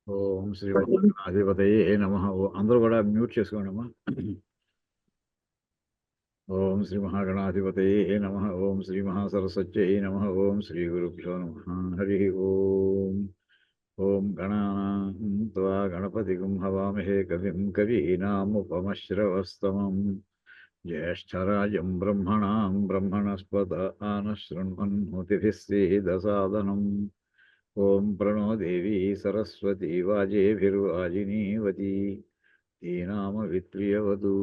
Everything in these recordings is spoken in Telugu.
ఓం శ్రీ మహాగణాధిపతయే నమః. అందరూ కూడా మ్యూట్ చేసుకోండి అమ్మా. ఓం శ్రీ మహాగణాధిపతయే నమః. ఓం శ్రీ మహాసరస్వత్యై నమః. ఓం శ్రీ గురుభ్యో నమః. హరి ఓం. ఓం గణానాం త్వా గణపతిగం హవామహే కవిం కవీనాముపమశ్రవస్తమం జ్యేష్ఠరాజం బ్రహ్మణాం బ్రహ్మణస్పత ఆనశృణ్వన్నోతిభిः శ్రీదసాదనం. ఓం ప్రణో దేవీ సరస్వతి వాజేభిర్వాజినీవతి ధీనామవిత్రియవతు.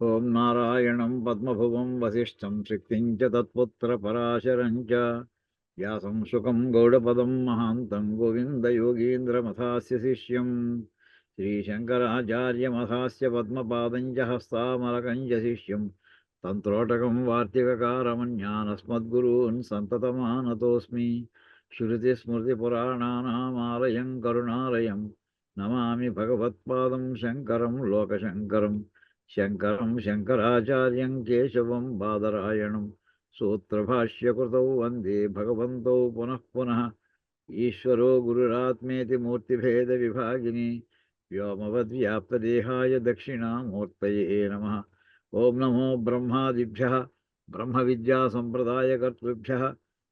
ఓం నారాయణం పద్మభువం వసిష్ఠం శక్తిం చ తత్పుత్రపరాశరం చ వ్యాసం శుకం గౌడపదం మహాంతం గోవిందయోగీంద్రమథాస్య శిష్యం శ్రీశంకరాచార్యమథాస్య పద్మపాదం చ హస్తామలకం చ శిష్యం తంత్రోటకం వార్తికకారమన్యానస్మద్గురూన్ సంతతమానతోస్మి. శృతిస్మృతిపురాణానామాలయం కరుణాలయం నమామి భగవత్పాదం శంకరం లోకశంకరం. శంకరం శంకరాచార్యం కేశవం బాదరాయణం సూత్రభాష్యకృతౌ వందే భగవంతౌ పునః పునః. ఈశ్వరో గురురాత్మేతి మూర్తిభేద విభాగిని వ్యోమవద్వ్యాప్తదేహాయ దక్షిణామూర్తయే నమః. ఓం నమో బ్రహ్మాదిభ్యః బ్రహ్మ విద్యా సంప్రదాయకర్తృభ్యః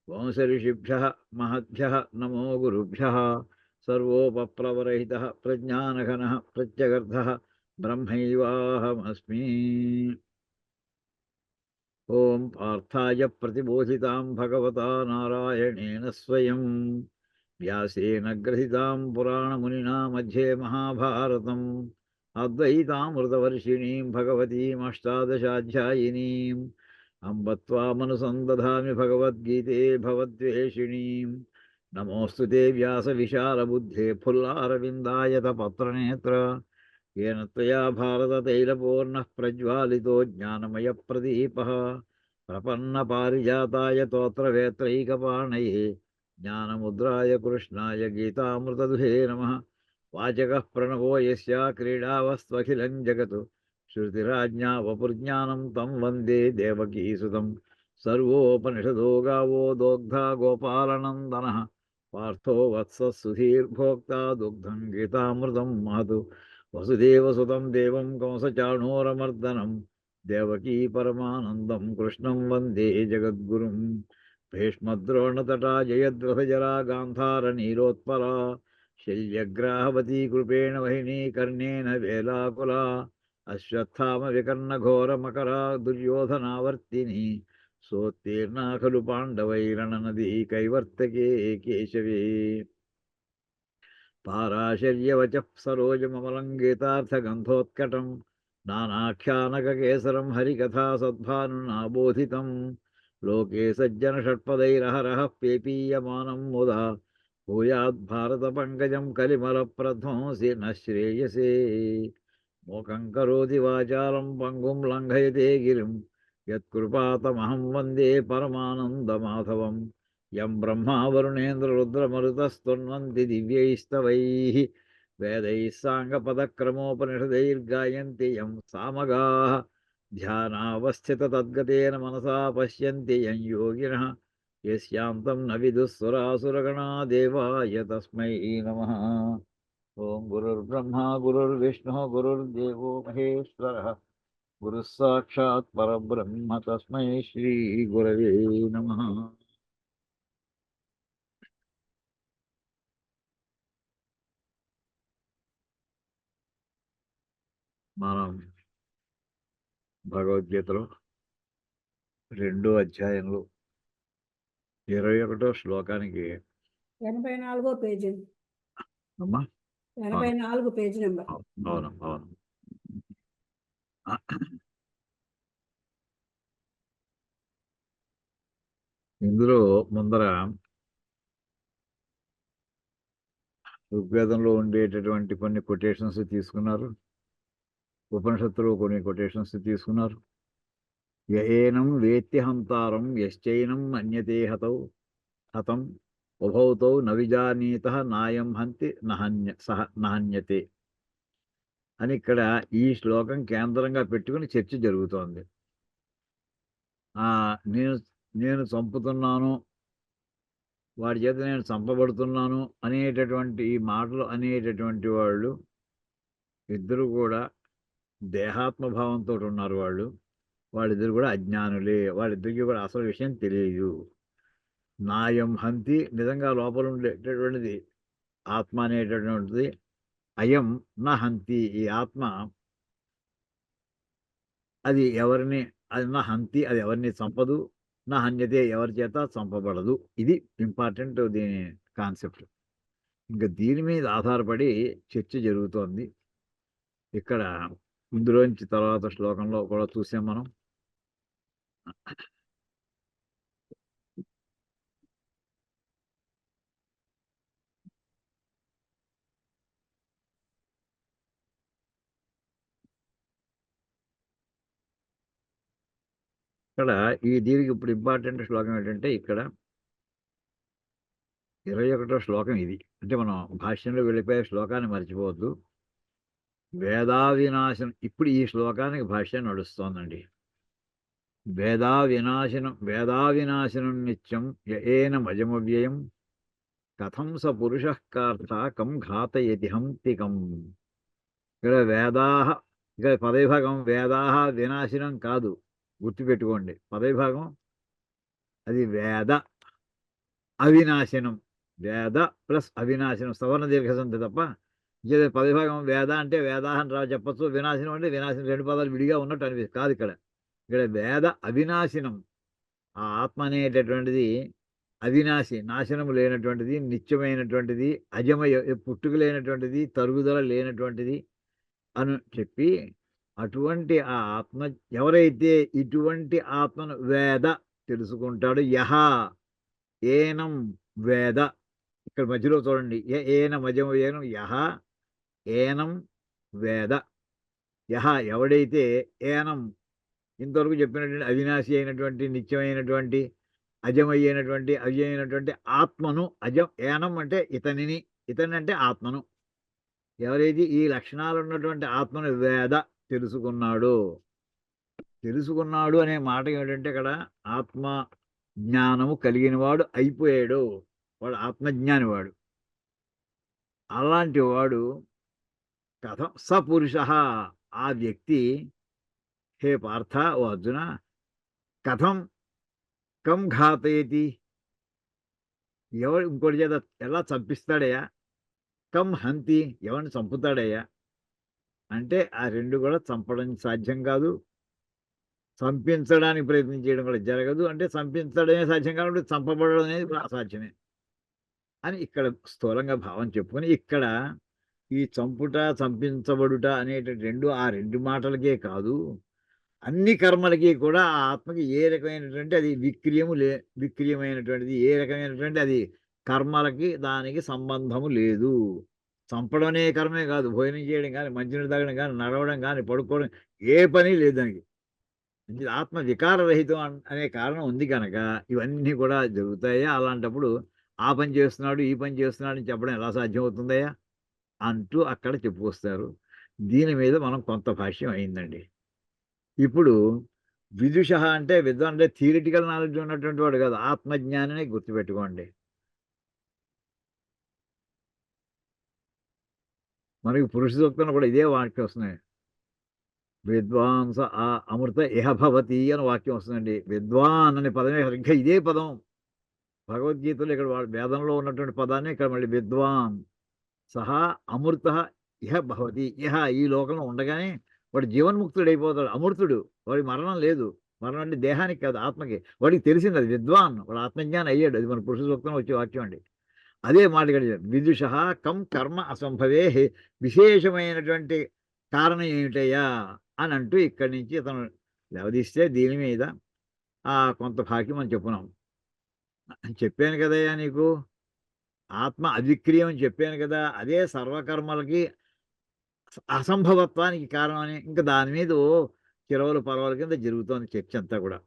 వంశఋషిభ్యః మహద్భ్యః నమో గురుభ్యః. సర్వోపప్లవరహితః ప్రజ్ఞానఘనః ప్రత్యగర్ధః బ్రహ్మైవాహమస్మి. ఓం పార్థాయ ప్రతిబోధితాం భగవతా నారాయణేన స్వయం వ్యాసేన గ్రథితాం పురాణమునినా మధ్యే మహాభారతం అద్వైతామృతవర్షిణీం భగవతీమష్టాదశాధ్యాయినీం అంబ త్వామనుసందధామి భగవద్గీతే భవద్వేషిణీం. నమోऽस्तु ते व्यासविशालबुद्धे फुल्लारविन्दायतपत्रनेत्र येन त्वया भारततैलपूर्णः प्रज्वालितो ज्ञानमयप्रदीपः. प्रपन्नपारिजाताय तोत्रवेत्रैकपाणये ज्ञानमुद्राय कृष्णाय गीतामृतदुहे नमः. वाचकः प्रणवो यस्य क्रीडावस्त्वखिलं जगत् श्रुतिराज्ञा वपुर्ज्ञानं तं वन्दे देवकीसुतं. सर्वोपनिषदो गावो दोग्धा गोपालनन्दनः पार्थो वत्सः सुधीर्भोक्ता दुग्धं गीतामृतं महत्. वसुदेवसुतं देवं कंसचाणूरमर्दनं देवकी परमानन्दं कृष्णं वन्दे जगद्गुरुं. भीष्मद्रोणतटा जयद्रथजरा गान्धारनीलोत्पला शल्यग्राहवती कृपेण वहिनी कर्णेन वेलाकुला अश्वत्थामविकर्णघोरमकरा दुर्योधनावर्तिनी सोत्तीर्णा खलु पाण्डवैरणनदी कैवर्तके केशवे. पाराशर्यवचः सरोजममलङ्गीतार्थगन्धोत्कटं नानाख्यानककेसरं हरिकथा सद्भानुनाबोधितं. लोके सज्जनषट्पदैरहरः पेपीयमानं मुदा भूयाद्भारतपङ्कजं कलिमलप्रध्वंसि न श्रेयसे. मूकं करोति वाचालं पङ्गुं लङ्घयते गिरिं यत्कृपातमहं वन्दे परमानन्दमाधवं. यं ब्रह्मा वरुणेन्द्ररुद्रमरुतस्तुन्वन्ति दिव्यैस्तवैः वेदैः साङ्गपदक्रमोपनिषदैर्गायन्ति यं सामगाः. ध्यानावस्थिततद्गतेन मनसा पश्यन्ति यं योगिनः यस्यान्तं न विदुःसुरासुरगणा देवाय तस्मै नमः. ओं गुरुर्ब्रह्मा गुरुर्विष्णुः गुरुर्देवो महेश्वरः गुरुः साक्षात् परब्रह्म तस्मै श्रीगुरवे नमः. మనం భగవద్గీతలో 2వ అధ్యాయంలో 21వ శ్లోకానికి 84వ పేజీ అమ్మా 84 పేజీ నెంబర్. అవును అవును. ఇందులో ముందర ఋగ్వేదంలో ఉండేటటువంటి కొన్ని కొటేషన్స్ తీసుకున్నారు, ఉపనిషత్తులో కొన్ని కొటేషన్స్ తీసుకున్నారు. యయేనం వేత్తి హంతారం యశ్చైనం అన్యతే హతం ఉభౌతౌ నవిజానీతః నాయం హంతి నహన్యతే అని ఇక్కడ ఈ శ్లోకం కేంద్రంగా పెట్టుకుని చర్చ జరుగుతోంది. నేను చంపుతున్నాను, వాడి చేత నేను చంపబడుతున్నాను అనేటటువంటి ఈ మాటలు అనేటటువంటి వాళ్ళు ఇద్దరు కూడా దేహాత్మభావంతో ఉన్నారు. వాళ్ళిద్దరు కూడా అజ్ఞానులే. వాళ్ళిద్దరికీ కూడా అసలు విషయం తెలియదు. నాయం హంతి, నిజంగా లోపల ఉండేటటువంటిది ఆత్మ అనేటటువంటిది. అయం నా హంతి, ఈ ఆత్మ అది ఎవరిని, అది నా హంతి, అది ఎవరిని చంపదు. నా హన్యతే, ఎవరి చేత చంపబడదు. ఇది ఇంపార్టెంట్ దీని కాన్సెప్ట్. ఇంకా దీని మీద ఆధారపడి చర్చ జరుగుతోంది. ఇక్కడ ఇందులోంచి తర్వాత శ్లోకంలో కూడా చూసాం మనం. ఇక్కడ దీనికి ఇప్పుడు ఇంపార్టెంట్ శ్లోకం ఏంటంటే ఇక్కడ 21వ శ్లోకం ఇది. అంటే మనం భాష్యంలో వెళ్ళిపోయే శ్లోకాన్ని మర్చిపోవద్దు. వేదావినాశనం, ఇప్పుడు ఈ శ్లోకానికి భాష్యం నడుస్తోందండి. వేదావినాశనం నిత్యం ఏన మజమవ్యయం కథం స పురుష కార్త కం ఘాతయతి హంతికం. ఇక్కడ ఇక్కడ పదవిభాగం వేదాహ వినాశనం కాదు, గుర్తుపెట్టుకోండి. పదవిభాగం అది వేద అవినాశనం. వేద ప్లస్ అవినాశనం, సవర్ణ దీర్ఘసంధి తప్ప. పదవిభాగం వేద అంటే వేదాహని చెప్పచ్చు, వినాశనం అంటే వినాశనం, రెండు పదాలు విడిగా ఉన్నట్టు అనిపిస్తుంది. కాదు, ఇక్కడ వేద అవినాశనం. ఆ ఆత్మ అనేటటువంటిది అవినాశి, నాశనము లేనటువంటిది, నిత్యమైనటువంటిది, అజమయ, పుట్టుక లేనటువంటిది, తరుగుదల లేనటువంటిది అని చెప్పి, అటువంటి ఆ ఆత్మ ఎవరైతే ఇటువంటి ఆత్మను వేద తెలుసుకుంటాడో, యహ ఏనం వేద, ఇక్కడ మధ్యలో చూడండి, ఏనం యహ ఏనం వేద. యహ ఎవడైతే ఏనం ఇంతవరకు చెప్పినటువంటి అవినాశి అయినటువంటి, నిత్యమైనటువంటి, అజమయ్యేనటువంటి, అవ్యమైనటువంటి ఆత్మను, ఏనం అంటే ఇతని అంటే ఆత్మను, ఎవరైతే ఈ లక్షణాలు ఉన్నటువంటి ఆత్మను వేద తెలుసుకున్నాడు అనే మాట ఏమిటంటే, ఇక్కడ ఆత్మ జ్ఞానము కలిగిన వాడు అయిపోయాడు, వాడు ఆత్మజ్ఞాని. వాడు అలాంటి వాడు కథం సపురుష, ఆ వ్యక్తి, హే పార్థ, ఓ అర్జున, కథం కం ఘాతయతి, ఎవరు ఇంకోటి చేత ఎలా చంపిస్తాడయ్యా, కం హంతి, ఎవరిని చంపుతాడయ్యా అంటే ఆ రెండు కూడా చంపడం సాధ్యం కాదు, చంపించడానికి ప్రయత్నం చేయడం కూడా జరగదు. అంటే చంపించడమే సాధ్యం కాబట్టి చంపబడడం అనేది కూడా అసాధ్యమే అని ఇక్కడ స్థూలంగా భావం చెప్పుకొని, ఇక్కడ ఈ చంపుట, చంపించబడుట అనేటువంటి ఆ రెండు మాటలకే కాదు, అన్ని కర్మలకి కూడా ఆ ఆత్మకి ఏ రకమైనటువంటి అది విక్రియమైనటువంటిది, ఏ రకమైనటువంటి అది కర్మలకి దానికి సంబంధము లేదు. చంపడం అనే కర్మే కాదు, భోజనం చేయడం కానీ, మంచినీళ్ళు తాగడం కానీ, నడవడం కానీ, పడుకోవడం, ఏ పని లేదు దానికి. ఆత్మ వికారరహితం అనే కారణం ఉంది కనుక ఇవన్నీ కూడా జరుగుతాయా. అలాంటప్పుడు ఆ పని చేస్తున్నాడు, ఈ పని చేస్తున్నాడు అని చెప్పడం ఎలా సాధ్యమవుతుందయ్యా అంటూ అక్కడ చెప్పుకొస్తారు. దీని మీద మనం కొంత భాష్యం అయిందండి. ఇప్పుడు విదుష అంటే విద్వాన్ అంటే థియరిటికల్ నాలెడ్జ్ ఉన్నటువంటి వాడు కాదు, ఆత్మజ్ఞానిని గుర్తుపెట్టుకోండి. మనకి పురుష సూక్తంలో కూడా ఇదే వాక్యం వస్తున్నాయి. విద్వాంస ఆ అమృత ఇహ భవతి అని వాక్యం వస్తుందండి. విద్వాన్ అనే పదమే సరిగ్గా ఇదే పదం భగవద్గీతలో. ఇక్కడ వేదంలో ఉన్నటువంటి పదాన్ని ఇక్కడ మళ్ళీ విద్వాన్ సహా అమృత ఇహ భవతి. ఇహ ఈ లోకంలో ఉండగానే వాడు జీవన్ముక్తుడు అయిపోతాడు, అమృతుడు. వాడికి మరణం లేదు. మరణం అంటే దేహానికి కాదు, ఆత్మకి. వాడికి తెలిసింది అది విద్వాన్, వాడు ఆత్మజ్ఞానం అయ్యాడు. అది మన పురుష సూక్తంలో వచ్చే వాక్యం అండి. అదే మాట విదుష కం కర్మ అసంభవే, విశేషమైనటువంటి కారణం ఏమిటయ్యా అని అంటూ ఇక్కడి నుంచి అతను వ్యవధిస్తే దీని మీద కొంత భాగ్యం అని చెప్పున్నాం. చెప్పాను కదయ్యా నీకు, ఆత్మ అవిక్రియం అని చెప్పాను కదా, అదే సర్వకర్మలకి అసంభవత్వానికి కారణం అని. ఇంకా దాని మీద చిరవలు పర్వాల కింద జరుగుతోంది చర్చ అంతా కూడా.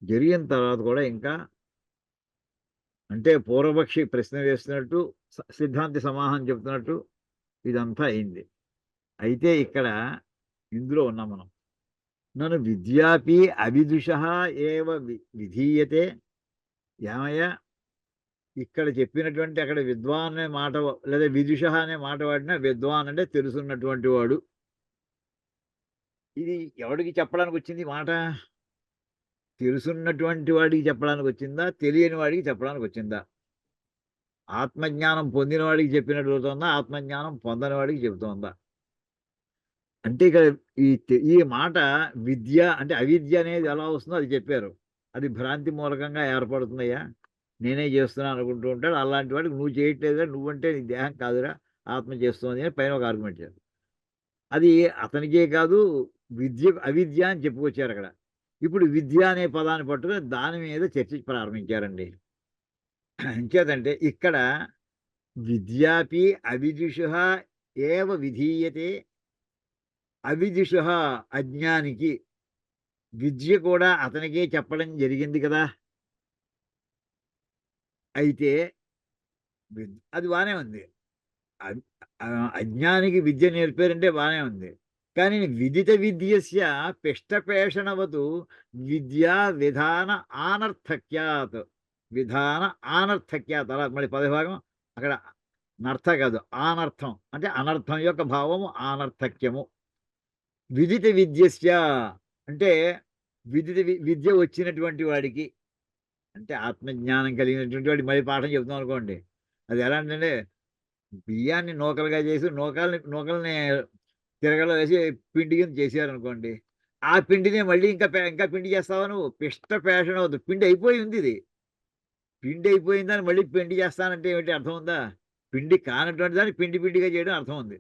జరిగిన తర్వాత కూడా ఇంకా అంటే పూర్వపక్షి ప్రశ్న వేస్తున్నట్టు, సిద్ధాంతి సమాధానం చెప్తున్నట్టు ఇదంతా అయింది. అయితే ఇక్కడ ఇందులో ఉన్నాం మనం. నన్ను విద్యాపి అవిదుష ఏవ విధీయతే. ఏమయ్యా, ఇక్కడ చెప్పినటువంటి అక్కడ విద్వాన్ అనే మాట లేదా విదుష అనే మాట వాడినా విద్వాన్ అంటే తెలుసున్నటువంటి వాడు. ఇది ఎవడికి చెప్పడానికి వచ్చింది ఈ మాట? తెలుసున్నటువంటి వాడికి చెప్పడానికి వచ్చిందా? తెలియని వాడికి చెప్పడానికి వచ్చిందా? ఆత్మజ్ఞానం పొందిన వాడికి చెప్పినట్టు అవుతుందా? ఆత్మజ్ఞానం పొందని వాడికి చెబుతోందా? అంటే ఇక్కడ ఈ మాట విద్య అంటే అవిద్య అనేది ఎలా వస్తుందో అది చెప్పారు. అది భ్రాంతి మూలకంగా ఏర్పడుతుందయ్యా, నేనే చేస్తున్నాను అనుకుంటూ ఉంటాడు. అలాంటి వాడికి నువ్వు చేయట్లేదురా, నువ్వంటే నీ దేహం కాదురా, ఆత్మ చేస్తుంది అని పైన ఒక ఆర్గ్యుమెంట్ చేశారు. అది అతనికే కాదు, అవిద్య అని చెప్పుకొచ్చారు అక్కడ. ఇప్పుడు విద్య అనే పదాన్ని పట్టుకుని దాని మీద చర్చ ప్రారంభించారండి. ఎంచేతంటే ఇక్కడ విద్యాపి అవిదుషః ఏవ విధీయతే. అవిదుషః అజ్ఞానికి, విద్య కూడా అతనికే చెప్పడం జరిగింది కదా. అయితే అది బానే ఉంది. అజ్ఞానికి విద్య నేర్పారంటే బానే ఉంది. కానీ విదిత విద్యస్య పిష్టపేషణవతు విద్యా విధాన ఆనర్థక్యాత్. విధాన ఆనర్థక్యాత్ అలా మళ్ళీ పదవిభాగం అక్కడ నర్థ కాదు, ఆనర్థం అంటే అనర్థం యొక్క భావము ఆనర్థక్యము. విదిత విద్యస్య అంటే విద్య వచ్చినటువంటి వాడికి, అంటే ఆత్మజ్ఞానం కలిగినటువంటి వాడికి మళ్ళీ పాఠం చెప్తాం అనుకోండి. అది ఎలా అంటే బియ్యాన్ని నూకలుగా చేసి నూకల్ని తిరగలో వేసి పిండి కింద చేశారనుకోండి. ఆ పిండిని మళ్ళీ ఇంకా పిండి చేస్తావా నువ్వు? పిష్ట పేషణ అవుతుంది. పిండి అయిపోయి ఉంది ఇది. పిండి అయిపోయిందని మళ్ళీ పిండి చేస్తానంటే ఏమిటి అర్థం ఉందా? పిండి కానటువంటి దాన్ని పిండిగా చేయడం అర్థం ఉంది.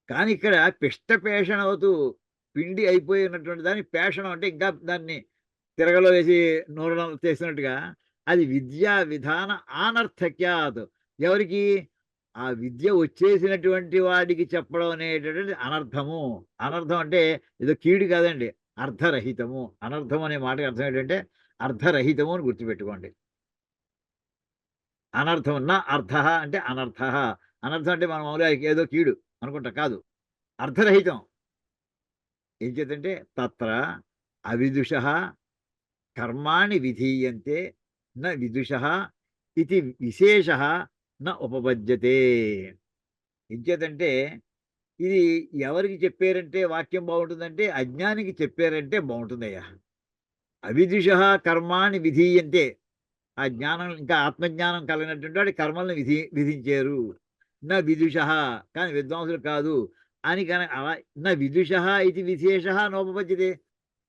కానీ ఇక్కడ పిష్ట పేషణ అవుతూ పిండి అయిపోయినటువంటి దాన్ని పేషణం అంటే ఇంకా దాన్ని తిరగలో వేసి నూనెలో చేసినట్టుగా అది విద్యా విధాన ఆనర్థక్యాత్. ఎవరికి? ఆ విద్య వచ్చేసినటువంటి వాడికి చెప్పడం అనేటటువంటి అనర్థము. అనర్థం అంటే ఏదో కీడు కాదండి, అర్థరహితము. అనర్థం అనే మాటకి అర్థం ఏంటంటే అర్థరహితము అని గుర్తుపెట్టుకోండి. అనర్థం నా అర్థ అంటే అనర్థ. అనర్థం అంటే మనం మామూలుగా ఏదో కీడు అనుకుంటా, కాదు, అర్థరహితం. ఏం చేద్దంటే తత్ర అవిదుషః కర్మాణి విధీయంతే న విదుషః ఇది విశేషః న ఉపపద్యతే. ఎంచేతంటే ఇది ఎవరికి చెప్పారంటే వాక్యం బాగుంటుందంటే అజ్ఞానికి చెప్పారంటే బాగుంటుందయ్యా. అవిదుషః కర్మాణి విధీయంతే. ఆ జ్ఞానం ఇంకా ఆత్మజ్ఞానం కలిగినటువంటి వాడి కర్మల్ని విధించారు. నా విదుషః కానీ విద్వాంసులు కాదు అని కానీ అలా నా విదుషః ఇది విశేషః నోపపద్యతే.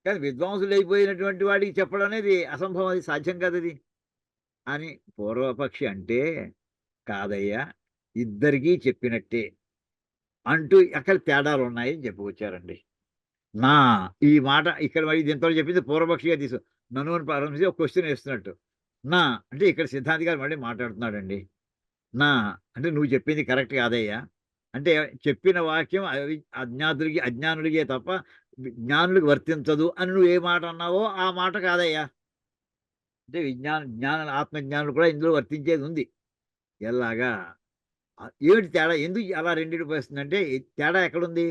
కానీ విద్వాంసులు అయిపోయినటువంటి వాడికి చెప్పడం అనేది అసంభవం, అది సాధ్యం కాదు అది అని పూర్వపక్షి అంటే, కాదయ్యా ఇద్దరికీ చెప్పినట్టే అంటూ అక్కడ తేడాలు ఉన్నాయని చెప్పుకొచ్చారండి. నా ఈ మాట ఇక్కడ మరి దీంతో చెప్పింది పూర్వపక్షిగా నన్ను అని ప్రారంభించి ఒక క్వశ్చన్ వేస్తున్నట్టు. నా అంటే ఇక్కడ సిద్ధాంతి గారు మళ్ళీ మాట్లాడుతున్నాడండి. నా అంటే నువ్వు చెప్పింది కరెక్ట్ కాదయ్యా. అంటే చెప్పిన వాక్యం అజ్ఞానుడికే తప్ప జ్ఞానులకు వర్తించదు అని నువ్వు ఏ మాట అన్నావో ఆ మాట కాదయ్యా. అంటే ఆత్మజ్ఞానులు కూడా ఇందులో వర్తించేది ఉంది. ఎలాగా? ఏమిటి తేడా? ఎందుకు అలా రెండిటికి వస్తుందంటే తేడా ఎక్కడుంది?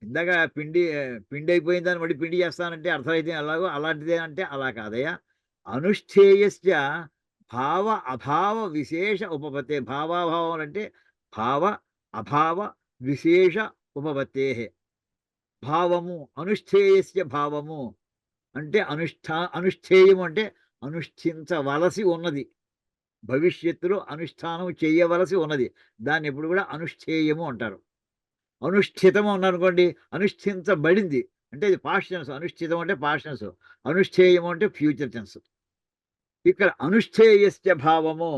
ఇందాక పిండి అయిపోయిందని మళ్ళీ పిండి చేస్తానంటే అర్థమైతే ఎలాగో అలాంటిదే అంటే అలా కాదయ్యా. అనుష్ఠేయస్య భావ అభావ విశేష ఉపపత్తే. భావాభావం అంటే భావ అభావ విశేష ఉపపత్తే. భావము అనుష్ఠేయస్య భావము అంటే అనుష్ఠేయము అంటే అనుష్ఠించవలసి ఉన్నది, భవిష్యత్తులో అనుష్ఠానం చేయవలసి ఉన్నది. దాన్ని ఎప్పుడు కూడా అనుష్ఠేయము అంటారు. అనుష్ఠితము అన్నారనుకోండి, అనుష్ఠించబడింది అంటే ఇది పాస్ట్ టెన్స్. అనుష్ఠితం అంటే పాస్ట్ టెన్స్, అనుష్ఠేయము అంటే ఫ్యూచర్ టెన్స్. ఇక్కడ అనుష్ఠేయస్య భావము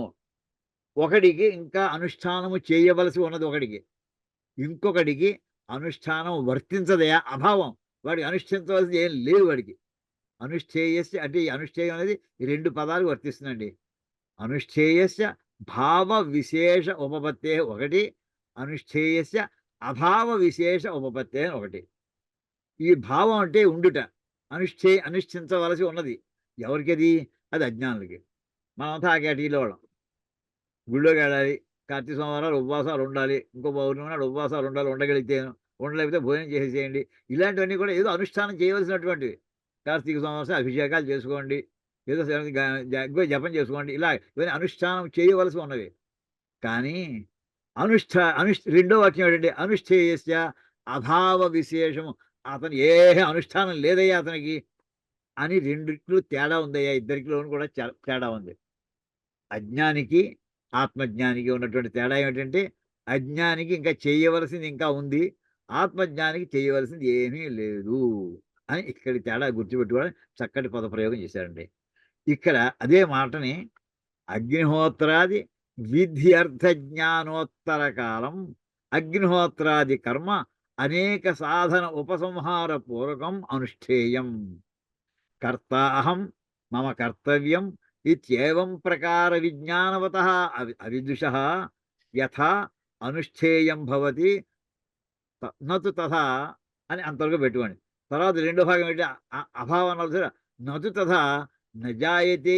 ఒకడికి ఇంకా అనుష్ఠానము చేయవలసి ఉన్నది ఒకడికి, ఇంకొకడికి అనుష్ఠానం వర్తించదయా అభావం. వాడికి అనుష్ఠించవలసింది ఏం లేదు వాడికి. అనుష్ఠేయస్య అంటే ఈ అనుష్ఠేయం అనేది ఈ రెండు పదాలు వర్తిస్తుందండి. అనుష్ఠేయస్య భావ విశేష ఉపపత్తే ఒకటి, అనుష్ఠేయస్య అభావ విశేష ఉపపత్తే ఒకటి. ఈ భావం అంటే ఉండుట, అనుష్ఠించవలసి ఉన్నది ఎవరికది? అది అజ్ఞానులకి. మనమంతా ఆ కేటగిరీలో వాళ్ళం. గుళ్ళోకి వెళ్ళాలి, కార్తీక సోమవారాలు ఉపవాసాలు ఉండాలి, ఇంకో పౌర్ణమి నాడు ఉపవాసాలు ఉండాలి, ఉండగలిగితేను, ఉండలేకపోతే భోజనం చేసేసేయండి. ఇలాంటివన్నీ కూడా ఏదో అనుష్ఠానం చేయవలసినటువంటివి. కార్తీక సోమవారం అభిషేకాలు చేసుకోండి, ఏదో జపం చేసుకోండి, ఇలా ఇవన్నీ అనుష్ఠానం చేయవలసి ఉన్నవి. కానీ రెండో వాక్యం ఏంటంటే అనుష్ఠేయస్య అభావ విశేషము. అతను ఏ అనుష్ఠానం లేదయ్యా అతనికి అని రెండిట్లో తేడా ఉందయ్యా. ఇద్దరికిలోను కూడా తేడా ఉంది. అజ్ఞానికి ఆత్మజ్ఞానికి ఉన్నటువంటి తేడా ఏమిటంటే అజ్ఞానికి ఇంకా చేయవలసింది ఇంకా ఉంది, ఆత్మజ్ఞానికి చేయవలసింది ఏమీ లేదు అని ఇక్కడి తేడా గుర్తుపెట్టుకోవడం చక్కటి పదప్రయోగం చేశారండి. ఇక్కడ అదే మాటని అగ్నిహోత్రాది విధ్యర్థ జ్ఞానోత్తర కాలం అగ్నిహోత్రాది కర్మ అనేక సాధన ఉపసంహార పూర్వకం అనుష్ఠేయం కర్తా అహం మమ కర్తవ్యం ఇత్యేవం ప్రకార విజ్ఞానవతః అవిదుషః యథా అనుష్ఠేయం భవతి నతు తథా అని అంతవరకు పెట్టుకోండి. తర్వాత రెండో భాగం ఏంటి అభావం నతు తథా నజాయతే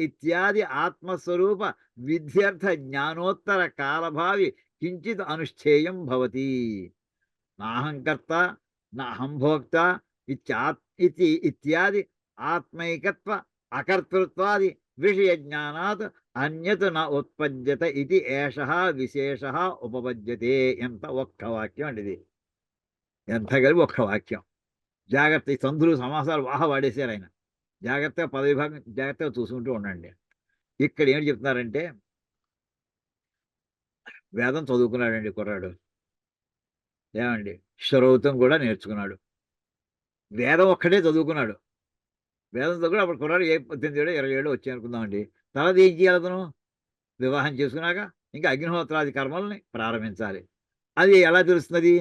ఇత్యాది ఆత్మస్వరూప విధ్యర్థ జ్ఞానోత్తర కాలభావి కించిత్ అనుష్ఠేయం భవతి. నాహం కర్త నాహం భోక్త ఇత్యాది ఆత్మైకత్వ అకర్తృత్వాది విషయ జ్ఞానాత్ అన్యత్ న ఉత్పద్యత ఇది ఏషః విశేషః ఉపపద్యతే. ఎంత ఒక్క వాక్యం అండి ఇది, ఎంత కలిపి ఒక్క వాక్యం. జాగ్రత్త, ఈ సంధులు సమాసాలు బాగా వాడేశారు ఆయన. జాగ్రత్తగా పదవిభాగం జాగ్రత్తగా చూసుకుంటూ ఉండండి. ఇక్కడ ఏమిటి చెప్తున్నారంటే వేదం చదువుకున్నాడండి కుర్రాడు, ఏమండి శ్రౌతం కూడా నేర్చుకున్నాడు. వేదం ఒక్కటే చదువుకున్నాడు. వేదం చదువుకుని అప్పుడు కుర్రాడు 18 ఏళ్ళు 20 ఏళ్ళు వచ్చాయి అనుకుందామండి. తర్వాత ఏం చేయాలి అతను? వివాహం చేసుకున్నాక ఇంకా అగ్నిహోత్రాది కర్మల్ని ప్రారంభించాలి. అది ఎలా తెలుస్తున్నది?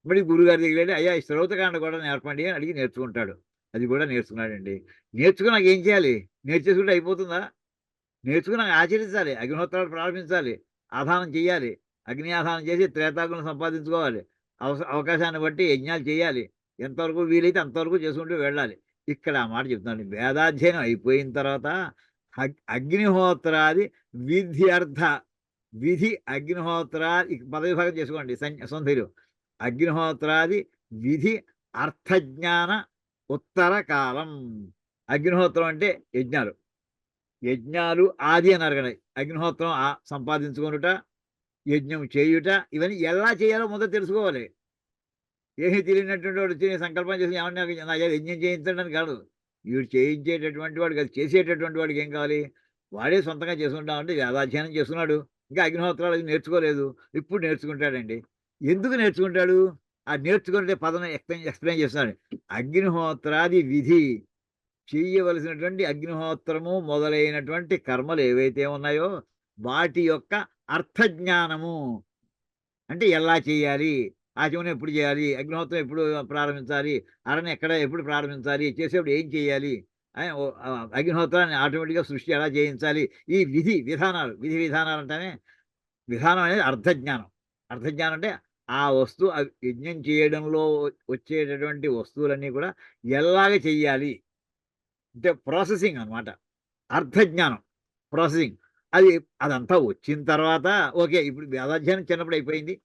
మరి గురుగారి దగ్గర వెళ్ళి అయ్యా ఈ శ్రౌతకాండ కూడా నేర్పండి అని అడిగి నేర్చుకుంటాడు. అది కూడా నేర్చుకున్నాడండి. నేర్చుకున్నాక ఏం చేయాలి? నేర్చేసుకుంటే అయిపోతుందా? నేర్చుకున్నాక ఆచరించాలి. అగ్నిహోత్రాలు ప్రారంభించాలి, ఆధానం చేయాలి, అగ్ని ఆధానం చేసి త్రేతాగులను సంపాదించుకోవాలి, అవకాశాన్ని బట్టి యజ్ఞాలు చేయాలి, ఎంతవరకు వీలైతే అంతవరకు చేసుకుంటూ వెళ్ళాలి. ఇక్కడ ఆ మాట చెప్తున్నాను. వేదాధ్యయనం అయిపోయిన తర్వాత అగ్నిహోత్రాది విధ్యర్థ విధి అగ్నిహోత్రాది పదవిభాగం చేసుకోండి సంధిలు. అగ్నిహోత్రాది విధి అర్థజ్ఞాన ఉత్తర కాలం. అగ్నిహోత్రం అంటే యజ్ఞాలు, యజ్ఞాలు ఆది అన్నారు కదా. అగ్నిహోత్రం సంపాదించుకొనుట, యజ్ఞం చేయుట, ఇవన్నీ ఎలా చేయాలో మొదట తెలుసుకోవాలి. ఏమీ తెలియనటువంటి వాడు వచ్చి సంకల్పం చేసి ఏమన్నా నా యజ్ఞం చేయించడానికి కాదు. వీడు చేయించేటటువంటి వాడు కాదు, చేసేటటువంటి వాడికి ఏం కావాలి? వాడే సొంతంగా చేసుకుంటామంటే వేదాధ్యయనం చేస్తున్నాడు, ఇంకా అగ్నిహోత్రాలు నేర్చుకోలేదు, ఇప్పుడు నేర్చుకుంటాడండి. ఎందుకు నేర్చుకుంటాడు? ఆ నేర్చుకుంటే పదం ఎక్స్ప్లెయిన్ చేస్తున్నాడు. అగ్నిహోత్రాది విధి చేయవలసినటువంటి అగ్నిహోత్రము మొదలైనటువంటి కర్మలు ఏవైతే ఉన్నాయో వాటి యొక్క అర్థజ్ఞానము అంటే ఎలా చేయాలి, ఆచమనం ఎప్పుడు చేయాలి, అగ్నిహోత్రం ఎప్పుడు ప్రారంభించాలి, అరణ్యం ఎప్పుడు ప్రారంభించాలి, చేసేప్పుడు ఏం చేయాలి, అగ్నిహోత్రాన్ని ఆటోమేటిక్గా సృష్టి ఎలా చేయించాలి, ఈ విధి విధానాలు అంటేనే విధానం అనేది అర్థజ్ఞానం. అర్థజ్ఞానం అంటే ఆ వస్తువు యజ్ఞం చేయడంలో వచ్చేటటువంటి వస్తువులన్నీ కూడా ఎలాగ చెయ్యాలి అంటే ప్రాసెసింగ్ అనమాట. అర్థజ్ఞానం ప్రాసెసింగ్ అదంతా వచ్చిన తర్వాత ఓకే, ఇప్పుడు వేదాధ్యయనం చిన్నప్పుడు అయిపోయింది.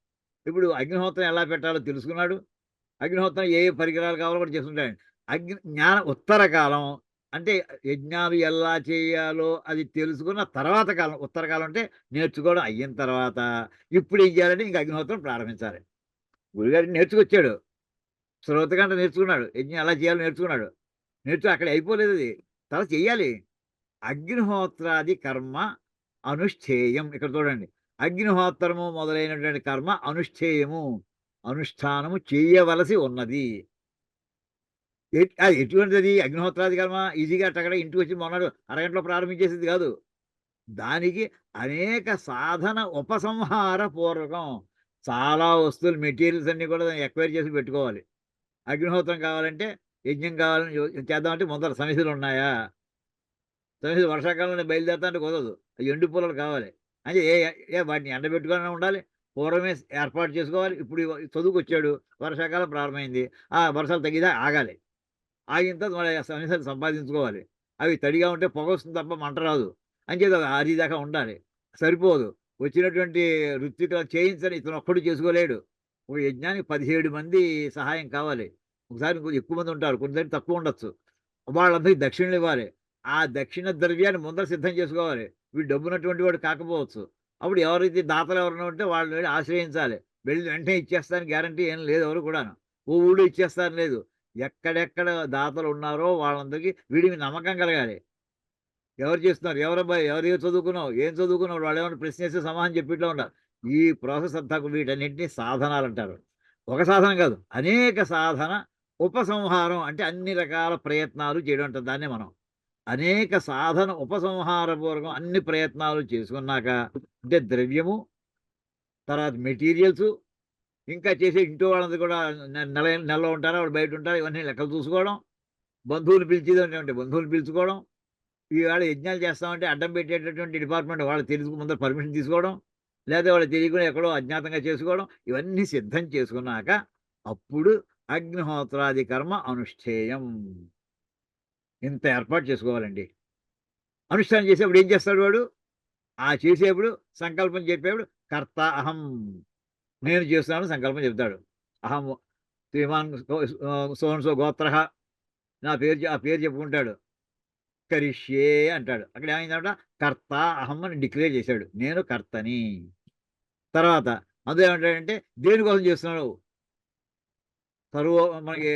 ఇప్పుడు అగ్నిహోత్రం ఎలా పెట్టాలో తెలుసుకున్నాడు. అగ్నిహోత్రం ఏ పరికరాలు కావాలో కూడా చేసుకుంటాడు. జ్ఞాన ఉత్తర కాలం అంటే యజ్ఞాలు ఎలా చేయాలో అది తెలుసుకున్న తర్వాత కాలం. ఉత్తర కాలం అంటే నేర్చుకోవడం అయిన తర్వాత ఇప్పుడు ఏం చేయాలంటే ఇంకా అగ్నిహోత్రం ప్రారంభించాలి. గురుగారిని నేర్చుకొచ్చాడు, శ్రోతకంట నేర్చుకున్నాడు, యజ్ఞం ఎలా చేయాలో నేర్చుకున్నాడు. అక్కడ అయిపోలేదు, అది తర్వాత చెయ్యాలి. అగ్నిహోత్రాది కర్మ అనుష్ఠేయం. ఇక్కడ చూడండి, అగ్నిహోత్రము మొదలైనటువంటి కర్మ అనుష్ఠేయము, అనుష్ఠానము చేయవలసి ఉన్నది. అది ఎటువంటిది? అగ్నిహోత్రాది కర్మ ఈజీగా అక్కడ ఇంటికి వచ్చి మొన్నడు అరగంటలో ప్రారంభించేసింది కాదు. దానికి అనేక సాధన ఉపసంహార పూర్వకం చాలా వస్తువులు మెటీరియల్స్ అన్నీ కూడా ఎక్వైర్ చేసి పెట్టుకోవాలి. అగ్నిహోత్రం కావాలంటే, యజ్ఞం కావాలని చేద్దామంటే ముందర సమితులు ఉన్నాయా? సమితులు వర్షాకాలంలో బయలుదేరుతా అంటే కుదరదు, ఎండు పూలలు కావాలి. అంటే వాటిని ఎండబెట్టుకొని ఉండాలి, పూర్వమే ఏర్పాటు చేసుకోవాలి. ఇప్పుడు చదువుకొచ్చాడు, వర్షాకాలం ప్రారంభమైంది, ఆ వర్షాలు తగ్గిదా ఆగాలి. ఆగిన తర్వాత మళ్ళీ సమితులు సంపాదించుకోవాలి. అవి తడిగా ఉంటే పొగ వస్తుంది తప్ప మంట రాదు. అంచేది ఆది దాకా ఉండాలి. సరిపోదు, వచ్చినటువంటి ఋత్వికులు చేయించని ఇతను ఒక్కడు చేసుకోలేడు. ఒక యజ్ఞానికి 17 మంది సహాయం కావాలి. ఒకసారి ఎక్కువ మంది ఉంటారు, కొన్నిసారి తక్కువ ఉండొచ్చు. వాళ్ళందరికీ దక్షిణలు ఇవ్వాలి. ఆ దక్షిణ ద్రవ్యాన్ని ముందర సిద్ధం చేసుకోవాలి. వీడు డబ్బున్నటువంటి వాడు కాకపోవచ్చు. అప్పుడు ఎవరైతే దాతలు ఎవరైనా ఉంటే వాళ్ళని వెళ్ళి ఆశ్రయించాలి. వెళ్ళి వెంటనే ఇచ్చేస్తారని గ్యారంటీ ఏం లేదు ఎవరు కూడాను. ఓ ఊళ్ళో ఇచ్చేస్తారని లేదు. ఎక్కడెక్కడ దాతలు ఉన్నారో వాళ్ళందరికీ వీడి మీద నమ్మకం కలగాలి. ఎవరు చేస్తున్నారు? ఎవరబ్బాయి? ఎవరు చదువుకున్నావు? ఏం చదువుకున్నావు? వాళ్ళేమన్నా ప్రశ్నిస్తే సమాధానం చెప్పేట్లా ఉండాలి. ఈ ప్రాసెస్ అంతా వీటన్నిటిని సాధనాలంటారు. ఒక సాధనం కాదు. అనేక సాధన ఉపసంహారం అంటే అన్ని రకాల ప్రయత్నాలు చేయడం అంటాం దాన్నే మనం. అనేక సాధన ఉపసంహారపూర్వకం అన్ని ప్రయత్నాలు చేసుకున్నాక అంటే ద్రవ్యము, తర్వాత మెటీరియల్సు, ఇంకా చేసే ఇంట్లో వాళ్ళది కూడా నెలలో ఉంటారా? వాళ్ళు బయట ఉంటారా? ఇవన్నీ లెక్కలు చూసుకోవడం. బంధువులు పిలిచేదంటే బంధువులు పిలుచుకోవడం. ఈవేళ యజ్ఞాలు చేస్తామంటే అడ్డం పెట్టేటటువంటి డిపార్ట్మెంట్ వాళ్ళు తెలుసుకు ముందర పర్మిషన్ తీసుకోవడం. లేదా వాళ్ళు తెలియకుండా ఎక్కడో అజ్ఞాతంగా చేసుకోవడం. ఇవన్నీ సిద్ధం చేసుకున్నాక అప్పుడు అగ్నిహోత్రాది కర్మ అనుష్ఠేయం. ఇంత ఏర్పాటు చేసుకోవాలండి. అనుష్ఠానం చేసేప్పుడు ఏం చేస్తాడు వాడు? ఆ చేసేప్పుడు సంకల్పం చెప్పేప్పుడు కర్త అహం, నేను చేస్తున్నాను సంకల్పం చెప్తాడు. అహం శ్రీమాన్ సో అండ్ సో గోత్రః, నా పేరు ఆ పేరు చెప్పుకుంటాడు. కరిష్యే అంటాడు. అక్కడ ఏమైందట? కర్త అహం అని డిక్లేర్ చేశాడు. నేను కర్తని. తర్వాత అందులో ఏమంటాడంటే దేనికోసం చేస్తున్నాడు? మనకి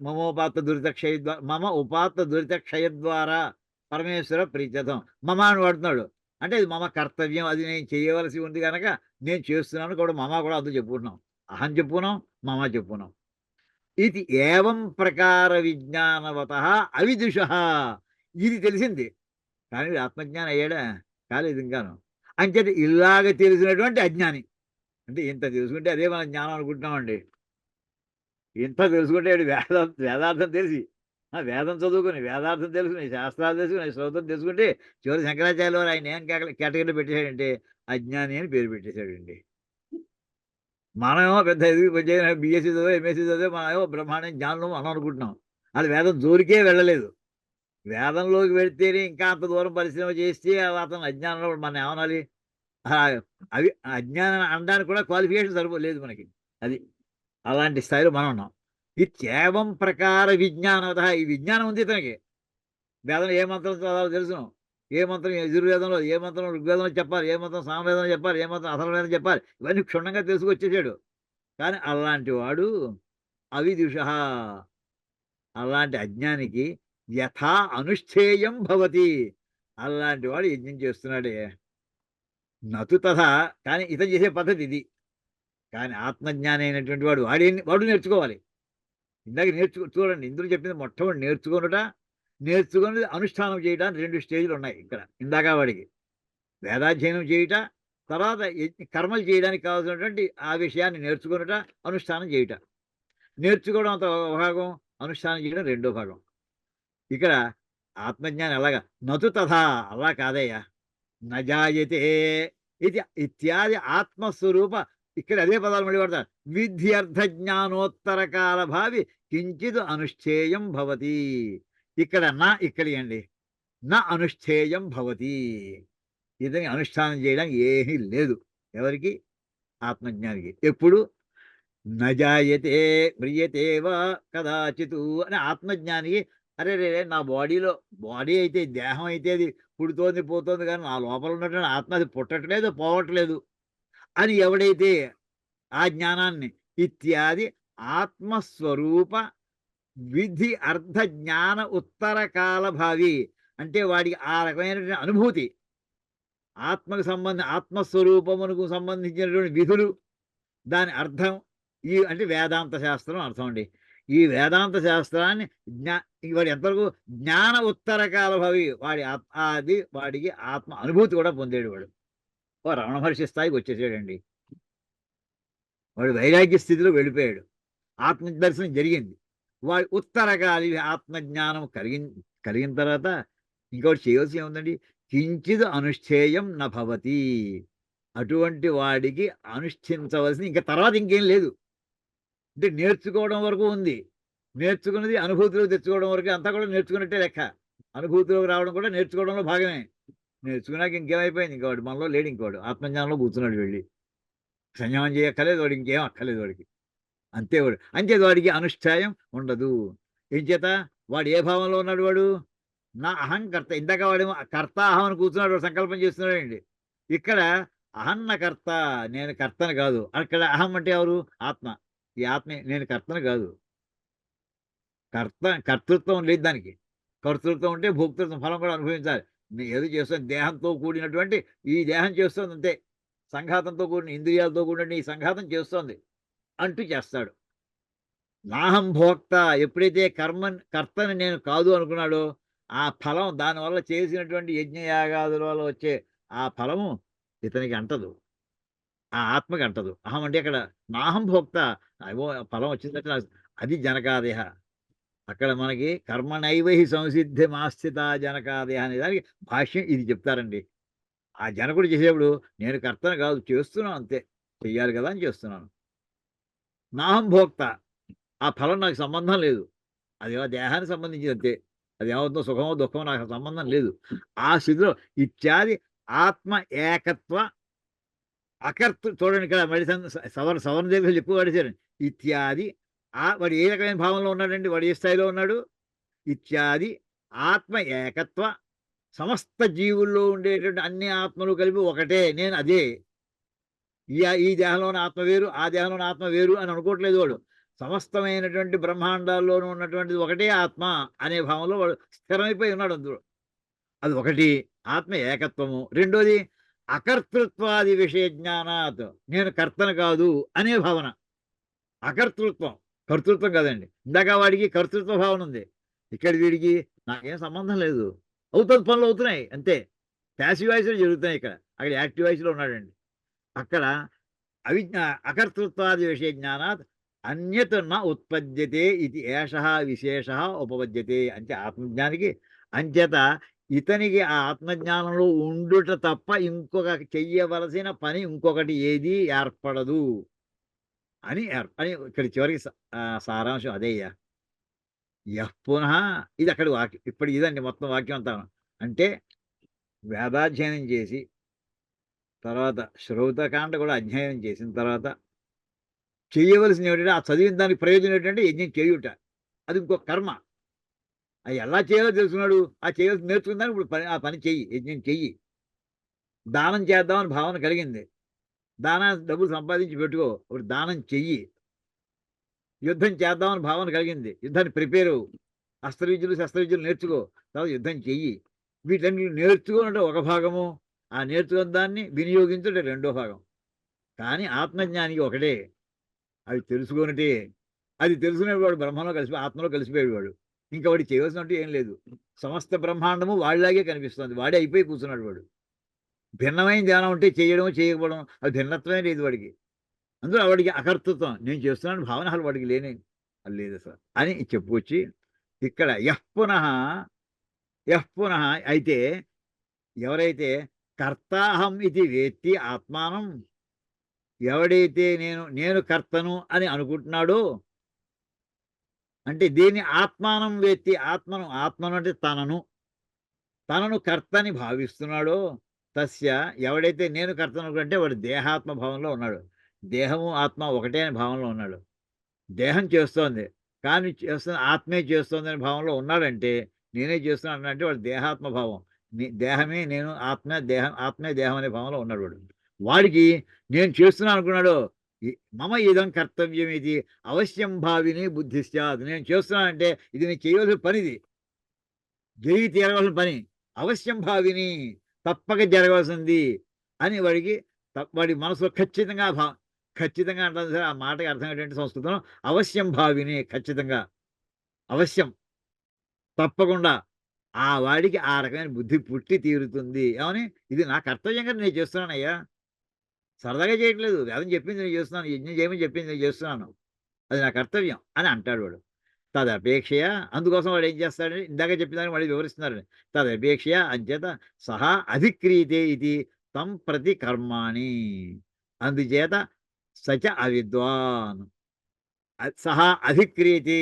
మమోపాత్త దురితక్షయ మమ ఉపాత్త దురితక్షయ ద్వారా పరమేశ్వర ప్రీత్యర్థం. మమ అని వాడుతున్నాడు. అంటే ఇది మమ కర్తవ్యం, అది నేను చేయవలసి ఉంది కనుక నేను చేస్తున్నాను కూడా. మమ కూడా అందుకు చెప్పుకుంటున్నాం. అహం చెప్పుకున్నాం, మమ చెప్పుకున్నాం. ఇది ఏవం ప్రకార విజ్ఞానవత అవిదుష. ఇది తెలిసింది కానీ వీడు ఆత్మజ్ఞానం అయ్యాడా? కాలేదు ఇంకాను. అంచేత ఇలాగ తెలిసినటువంటి అజ్ఞాని. అంటే ఇంత తెలుసుకుంటే అదే మనం జ్ఞానం అనుకుంటున్నామండి. ఇంత తెలుసుకుంటే వేదార్థం తెలిసి, వేదం చదువుకుని, వేదార్థం తెలుసుకుని, శాస్త్రాలు తెలుసుకుని, శ్రౌతం తెలుసుకుంటే చివరి శంకరాచార్యుల వారు ఆయన ఏం కేటగిరీలో పెట్టేశాడంటే అజ్ఞాని అని పేరు పెట్టేశాడండి. మనమేమో పెద్ద బీఎస్సీ చదివో, ఎంఎస్సీ చదివో మనమేమో బ్రహ్మాండం జ్ఞానం మనం అనుకుంటున్నాం. అది వేదం జోలికే వెళ్ళలేదు. వేదంలోకి వెళితేనే ఇంకా అంత దూరం పరిశ్రమ చేస్తే అతను అజ్ఞానంలో మనం ఏమనాలి? అవి అజ్ఞానం అనడానికి కూడా క్వాలిఫికేషన్ సరిపోలేదు మనకి. అది అలాంటి స్థాయిలో మనం ఉన్నాం. ఇత్యేవం ప్రకార విజ్ఞానవత. ఈ విజ్ఞానం ఉంది ఇతనికి. వేదంలో ఏ మంత్రం చదవాలో తెలుసును. ఏ మంత్రం యజుర్వేదంలో, ఏ మంత్రం ఋగ్వేదంలో చెప్పాలి, ఏ మంత్రం సామవేదంలో చెప్పాలి, ఏ మంత్రం అసలు వేదం చెప్పాలి, ఇవన్నీ క్షుణ్ణంగా తెలుసుకొచ్చేసాడు. కానీ అలాంటి వాడు అవిదుష. అలాంటి అజ్ఞానికి యథా అనుష్ఠేయం భవతి. అలాంటి వాడు యజ్ఞం చేస్తున్నాడే. నతు తథా. కానీ ఇతను చేసే పద్ధతి ఇది. కానీ ఆత్మజ్ఞాని అయినటువంటి వాడు వాడు నేర్చుకోవాలి. ఇందాక చూడండి ఇందులో చెప్పింది మొట్టమొదటి నేర్చుకొనుట, నేర్చుకుని అనుష్ఠానం చేయడానికి 2 స్టేజ్లు ఉన్నాయి ఇక్కడ. ఇందాక వాడికి వేదాధ్యయనం చేయుట, తర్వాత కర్మలు చేయడానికి కావాల్సినటువంటి ఆ విషయాన్ని నేర్చుకొనుట, అనుష్ఠానం చేయుట. నేర్చుకోవడం అంత ఒక భాగం, అనుష్ఠానం చేయడం రెండో భాగం. ఇక్కడ ఆత్మజ్ఞానం ఎలాగా? నతు తథా, అలా కాదయ్యా. నజాయతే ఇది ఇత్యాది ఆత్మస్వరూప. ఇక్కడ అదే పదాలు మళ్ళీ వాడతారు. విద్యర్థ జ్ఞానోత్తర కాల భావి కించిత్ అనుష్ఠేయం భవతి. ఇక్కడ ఇక్కడి అండి నా అనుష్ఠేయం భవతి. ఇతని అనుష్ఠానం చేయడానికి ఏమీ లేదు. ఎవరికి? ఆత్మజ్ఞానికి. ఎప్పుడు? నజాయతే మ్రియతే వా కదాచిత్ అని ఆత్మజ్ఞానికి అరే రే నా బాడీ అయితే, దేహం అయితే అది పుడుతోంది పోతోంది కానీ నా లోపల ఉన్నటువంటి ఆత్మ అది పుట్టట్లేదు, పోవట్లేదు అని ఎవడైతే ఆ జ్ఞానాన్ని ఇత్యాది ఆత్మస్వరూప విధి అర్ధ జ్ఞాన ఉత్తర కాల భావి అంటే వాడికి ఆ రకమైనటువంటి అనుభూతి, ఆత్మస్వరూపమునకు సంబంధించినటువంటి విధులు, దాని అర్థం అంటే వేదాంత శాస్త్రం అర్థం అండి. ఈ వేదాంత శాస్త్రాన్ని వాడి ఎంతవరకు జ్ఞాన ఉత్తర కాల భావి వాడికి ఆత్మ అనుభూతి కూడా పొందేడు వాడు. రమణ మహర్షి స్థాయికి వచ్చేసాడండి. వాడు వైరాగ్య స్థితిలో వెళ్ళిపోయాడు. ఆత్మదర్శనం జరిగింది. వాడి ఉత్తరకాలి ఆత్మజ్ఞానం కలిగిన తర్వాత ఇంకోటి చేయవలసి ఏముందండి? కించిత్ అనుష్ఠేయం నభవతి. అటువంటి వాడికి అనుష్ఠించవలసింది ఇంకా తర్వాత ఇంకేం లేదు. అంటే నేర్చుకోవడం వరకు ఉంది. నేర్చుకున్నది అనుభూతిలోకి తెచ్చుకోవడం వరకు అంతా కూడా నేర్చుకున్నట్టే లెక్క. అనుభూతిలోకి రావడం కూడా నేర్చుకోవడంలో భాగమే. నేర్చుకున్నాక ఇంకేమైపోయింది? ఇంకోటి మనలో లేడు. ఇంకోడు ఆత్మజ్ఞానంలో కూర్చున్నాడు వెళ్ళి. సంయమం చేయక్కర్లేదు వాడికి, ఇంకేం అక్కర్లేదు వాడికి. అంతే వాడు. అంతే వాడికి అనుష్ఠాయం ఉండదు. ఏం చేత వాడు ఏ భావంలో ఉన్నాడు? వాడు నా అహంకర్త. ఇందాక వాడేమో కర్త అహం అని కూర్చున్నాడు, వాడు సంకల్పం చేస్తున్నాడండి. ఇక్కడ అహన్న కర్త, నేను కర్తను కాదు. అక్కడ అహం అంటే ఎవరు? ఆత్మ. ఈ ఆత్మే, నేను కర్తను కాదు. కర్తృత్వం లేదు దానికి. కర్తృత్వం ఉంటే భోక్తృత్వం, ఫలం కూడా అనుభవించాలి. ఏదో చేస్తుంది దేహంతో కూడినటువంటి ఈ దేహం చేస్తుంది అంతే. సంఘాతంతో కూడిన ఇంద్రియాలతో కూడిన ఈ సంఘాతం చేస్తోంది అంటూ చేస్తాడు. నాహం భోక్త. ఎప్పుడైతే కర్తని నేను కాదు అనుకున్నాడో ఆ ఫలం, దానివల్ల చేసినటువంటి యజ్ఞయాగాదుల వల్ల వచ్చే ఆ ఫలము ఇతనికి అంటదు, ఆ ఆత్మకి అంటదు. అహం అంటే అక్కడ నాహం భోక్త. అయ్యో ఫలం వచ్చిందంటే అది జనకాదేహ. అక్కడ మనకి కర్మనైవహి సంసిద్ధి మాస్థిత జనకాదేహ అనే దానికి భాష్యం ఇది చెప్తారండి. ఆ జనకుడు చేసేప్పుడు నేను కర్తను కాదు, చేస్తున్నాను అంతే. చెయ్యాలి కదా అని చేస్తున్నాను. నాహం భోక్త. ఆ ఫలం నాకు సంబంధం లేదు. అది దేహానికి సంబంధించింది అంతే. అది ఏమవుతుందో సుఖమో దుఃఖమో నాకు సంబంధం లేదు. ఆ స్థితిలో ఇత్యాది ఆత్మ ఏకత్వ అకర్త. చూడండి ఇక్కడ మళ్ళీ సవర్ణ దేవతలు ఎక్కువ వాడేశారండి. ఇత్యాది వాడు ఏ రకమైన భావంలో ఉన్నాడండి? వాడు ఏ స్థాయిలో ఉన్నాడు? ఇత్యాది ఆత్మ ఏకత్వ. సమస్త జీవుల్లో ఉండేటువంటి అన్ని ఆత్మలు కలిపి ఒకటే, నేను అదే. ఈ దేహంలోని ఆత్మ వేరు, ఆ దేహంలోని ఆత్మ వేరు అని అనుకోవట్లేదు వాడు. సమస్తమైనటువంటి బ్రహ్మాండాల్లోనూ ఉన్నటువంటిది ఒకటే ఆత్మ అనే భావంలో వాడు స్థిరమైపోయి ఉన్నాడు అందులో. అది ఒకటి ఆత్మ ఏకత్వము. రెండోది అకర్తృత్వాది విషయ జ్ఞానాత్. నేను కర్తను కాదు అనే భావన. అకర్తృత్వం, కర్తృత్వం కాదండి. ఇందాక వాడికి కర్తృత్వ భావన ఉంది, ఇక్కడ వీడికి నాకేం సంబంధం లేదు. అవుతుంది, పనులు అవుతున్నాయి అంతే. ప్యాసివ్ వాయిస్లో జరుగుతున్నాయి. ఇక్కడ అక్కడ యాక్టివ్ వాయిస్లో ఉన్నాడండి. అక్కడ అకర్తృత్వాది విషయ జ్ఞానాత్ అన్యత్ న ఉత్పద్యతే ఇది ఏషః విశేషః ఉపపద్యతే. అంటే ఆత్మజ్ఞానికి అంచేత ఇతనికి ఆ ఆత్మజ్ఞానంలో ఉండుట తప్ప ఇంకొక చెయ్యవలసిన పని ఇంకొకటి ఏది ఏర్పడదు అని ఇక్కడ చివరికి సారాంశం అదేయ్యా. పునః ఇది అక్కడ వాక్యం. ఇప్పుడు ఇదండి మొత్తం వాక్యం అంతా. అంటే వేదాధ్యయనం చేసి తర్వాత శ్రౌతకాండ కూడా అధ్యయనం చేసిన తర్వాత చేయవలసిన ఏమిటంటే, ఆ చదివిన దానికి ప్రయోజనం ఏంటంటే యజ్ఞం చేయుట. అది ఇంకొక కర్మ. అది ఎలా చేయాలో తెలుసుకున్నాడు. ఆ చేయవలసి నేర్చుకున్నాను. ఇప్పుడు ఆ పని చెయ్యి, యజ్ఞం చెయ్యి. దానం చేద్దామని భావన కలిగింది. డబ్బులు సంపాదించి పెట్టుకో, ఇప్పుడు దానం చెయ్యి. యుద్ధం చేద్దామని భావన కలిగింది, యుద్ధాన్ని ప్రిపేర్ అవ్వు. అస్త్రవిద్యలు శస్త్రవిద్యలు నేర్చుకో, తర్వాత యుద్ధం చెయ్యి. వీటన్ని నేర్చుకోనంటే ఒక భాగము, ఆ నేర్చుకున్న దాన్ని వినియోగించుంటే రెండో భాగం. కానీ ఆత్మజ్ఞానికి ఒకటే, అవి తెలుసుకున్నట్టే. అది తెలుసుకునేవాడు బ్రహ్మంలో ఆత్మలో కలిసిపోయాడు వాడు. ఇంకా వాడు చేయవలసినట్టు ఏం లేదు. సమస్త బ్రహ్మాండము వాడిలాగే కనిపిస్తుంది. వాడే అయిపోయి కూర్చున్నాడు వాడు. భిన్నమైన ధ్యానం ఉంటే చేయడం చేయకపోవడం అది భిన్నత్వమే లేదు వాడికి. అందులో వాడికి అకర్తృత్వం, నేను చేస్తున్నాను భావన అసలు వాడికి లేనే లేదు అసలు అని చెప్పుకొచ్చి ఇక్కడ పునః అయితే ఎవరైతే కర్తాహం ఇది వేత్తి ఆత్మానం, ఎవడైతే నేను కర్తను అని అనుకుంటున్నాడో, అంటే దీన్ని ఆత్మానం వేత్తి, ఆత్మను అంటే తనను కర్తని భావిస్తున్నాడో, తస్య ఎవడైతే నేను కర్తను అనుకుంటే వాడు దేహాత్మ భావంలో ఉన్నాడు. దేహము ఆత్మ ఒకటే అనే భావంలో ఉన్నాడు. దేహం చేస్తోంది కానీ ఆత్మే చేస్తోంది అనే భావంలో ఉన్నాడంటే, నేనే చేస్తున్నాను అంటే వాడు దేహాత్మ భావం. దేహమే నేను, ఆత్మే దేహం అనే భావంలో ఉన్నాడు వాడు. వాడికి నేను చేస్తున్నాను అనుకున్నాడు, మమ ఇదం కర్తవ్యం ఇది అవశ్యం భావిని బుద్ధి స్యాత్. నేను చేస్తున్నానంటే ఇది నేను చేయవలసిన పనిది, జరిగి తీరవలసిన పని. అవశ్యం భావిని, తప్పక జరగవలసింది అని వాడి మనసులో ఖచ్చితంగా అంటారు సార్. ఆ మాటకి అర్థం ఏంటంటే సంస్కృతంలో అవశ్యం భావిని, ఖచ్చితంగా, అవశ్యం, తప్పకుండా ఆ వాడికి ఆ రకమైన బుద్ధి పుట్టి తీరుతుంది. ఏమని, ఇది నా కర్తవ్యంగా నేను చేస్తున్నానయ్యా, సరదాగా చేయట్లేదు. వేదం చెప్పింది నేను చేస్తున్నాను, యజ్ఞం చేయమని చెప్పింది నేను చేస్తున్నాను, అది నా కర్తవ్యం అని అంటాడు వాడు. తదపేక్షయ, అందుకోసం వాడు ఏం చేస్తాడని ఇందాక చెప్పిన దాన్ని వాడు వివరిస్తున్నాడు. తదపేక్షయ అంచేత సహా అధిక్రియతే ఇది తం ప్రతి కర్మాణి. అందుచేత సచ అవిద్వాన్ సహా అధిక్రియతే,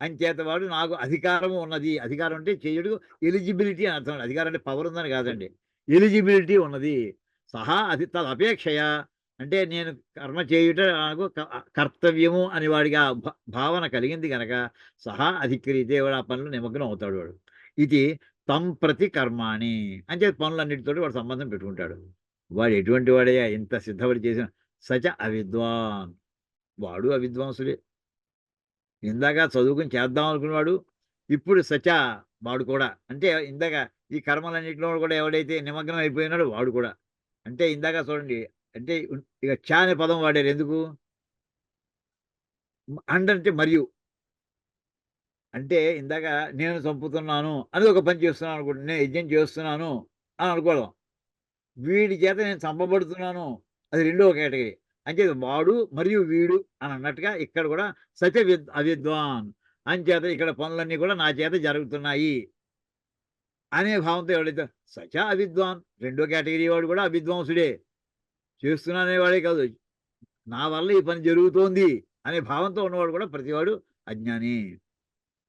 అంచేత వాడు నాకు అధికారం ఉన్నది. అధికారం అంటే చేయుడు ఎలిజిబిలిటీ అని అర్థం. అధికారం అంటే పవర్ ఉందని కాదండి, ఎలిజిబిలిటీ ఉన్నది. సహా తదపేక్షయ అంటే నేను కర్మ చేయుట నాకు కర్తవ్యము అని వాడికి ఆ భావన కలిగింది కనుక సహా అధిక్రియతే వాడు ఆ పనులు నిమగ్నం అవుతాడు వాడు. ఇది తం ప్రతి కర్మాణి అని చెప్పి పనులన్నిటితోటి వాడు సంబంధం పెట్టుకుంటాడు. వాడు ఎటువంటి వాడయ్యా ఇంత సిద్ధపడి చేసిన సచ అవిద్వాన్, వాడు అవిద్వాంసుడే. ఇందాక చదువుకుని చేద్దాం అనుకున్నవాడు ఇప్పుడు సచ, వాడు కూడా. అంటే ఇందాక ఈ కర్మలన్నింటిలో కూడా ఎవడైతే నిమగ్నం అయిపోయినాడో వాడు కూడా. అంటే ఇందాక చూడండి, అంటే ఇక చ అనే పదం వాడారు ఎందుకు? అండ్ అంటే మరియు. అంటే ఇందాక నేను చంపుతున్నాను అని ఒక పని చేస్తున్నాను అనుకోండి, నేను యజ్ఞం చేస్తున్నాను అని అనుకోవడం. వీడి చేత నేను చంపబడుతున్నాను, అది రెండో కేటగిరీ. అంటే వాడు మరియు వీడు అని అన్నట్టుగా ఇక్కడ కూడా సచ అవిద్వాన్ అంచేత ఇక్కడ పనులన్నీ కూడా నా చేత జరుగుతున్నాయి అనే భావంతో ఎవడైతే సచ అవిద్వాన్, రెండో కేటగిరీ వాడు కూడా అవిద్వాంసుడే. చేస్తున్నానేవాడే కాదు, నా వల్ల ఈ పని జరుగుతోంది అనే భావంతో ఉన్నవాడు కూడా ప్రతివాడు అజ్ఞాని.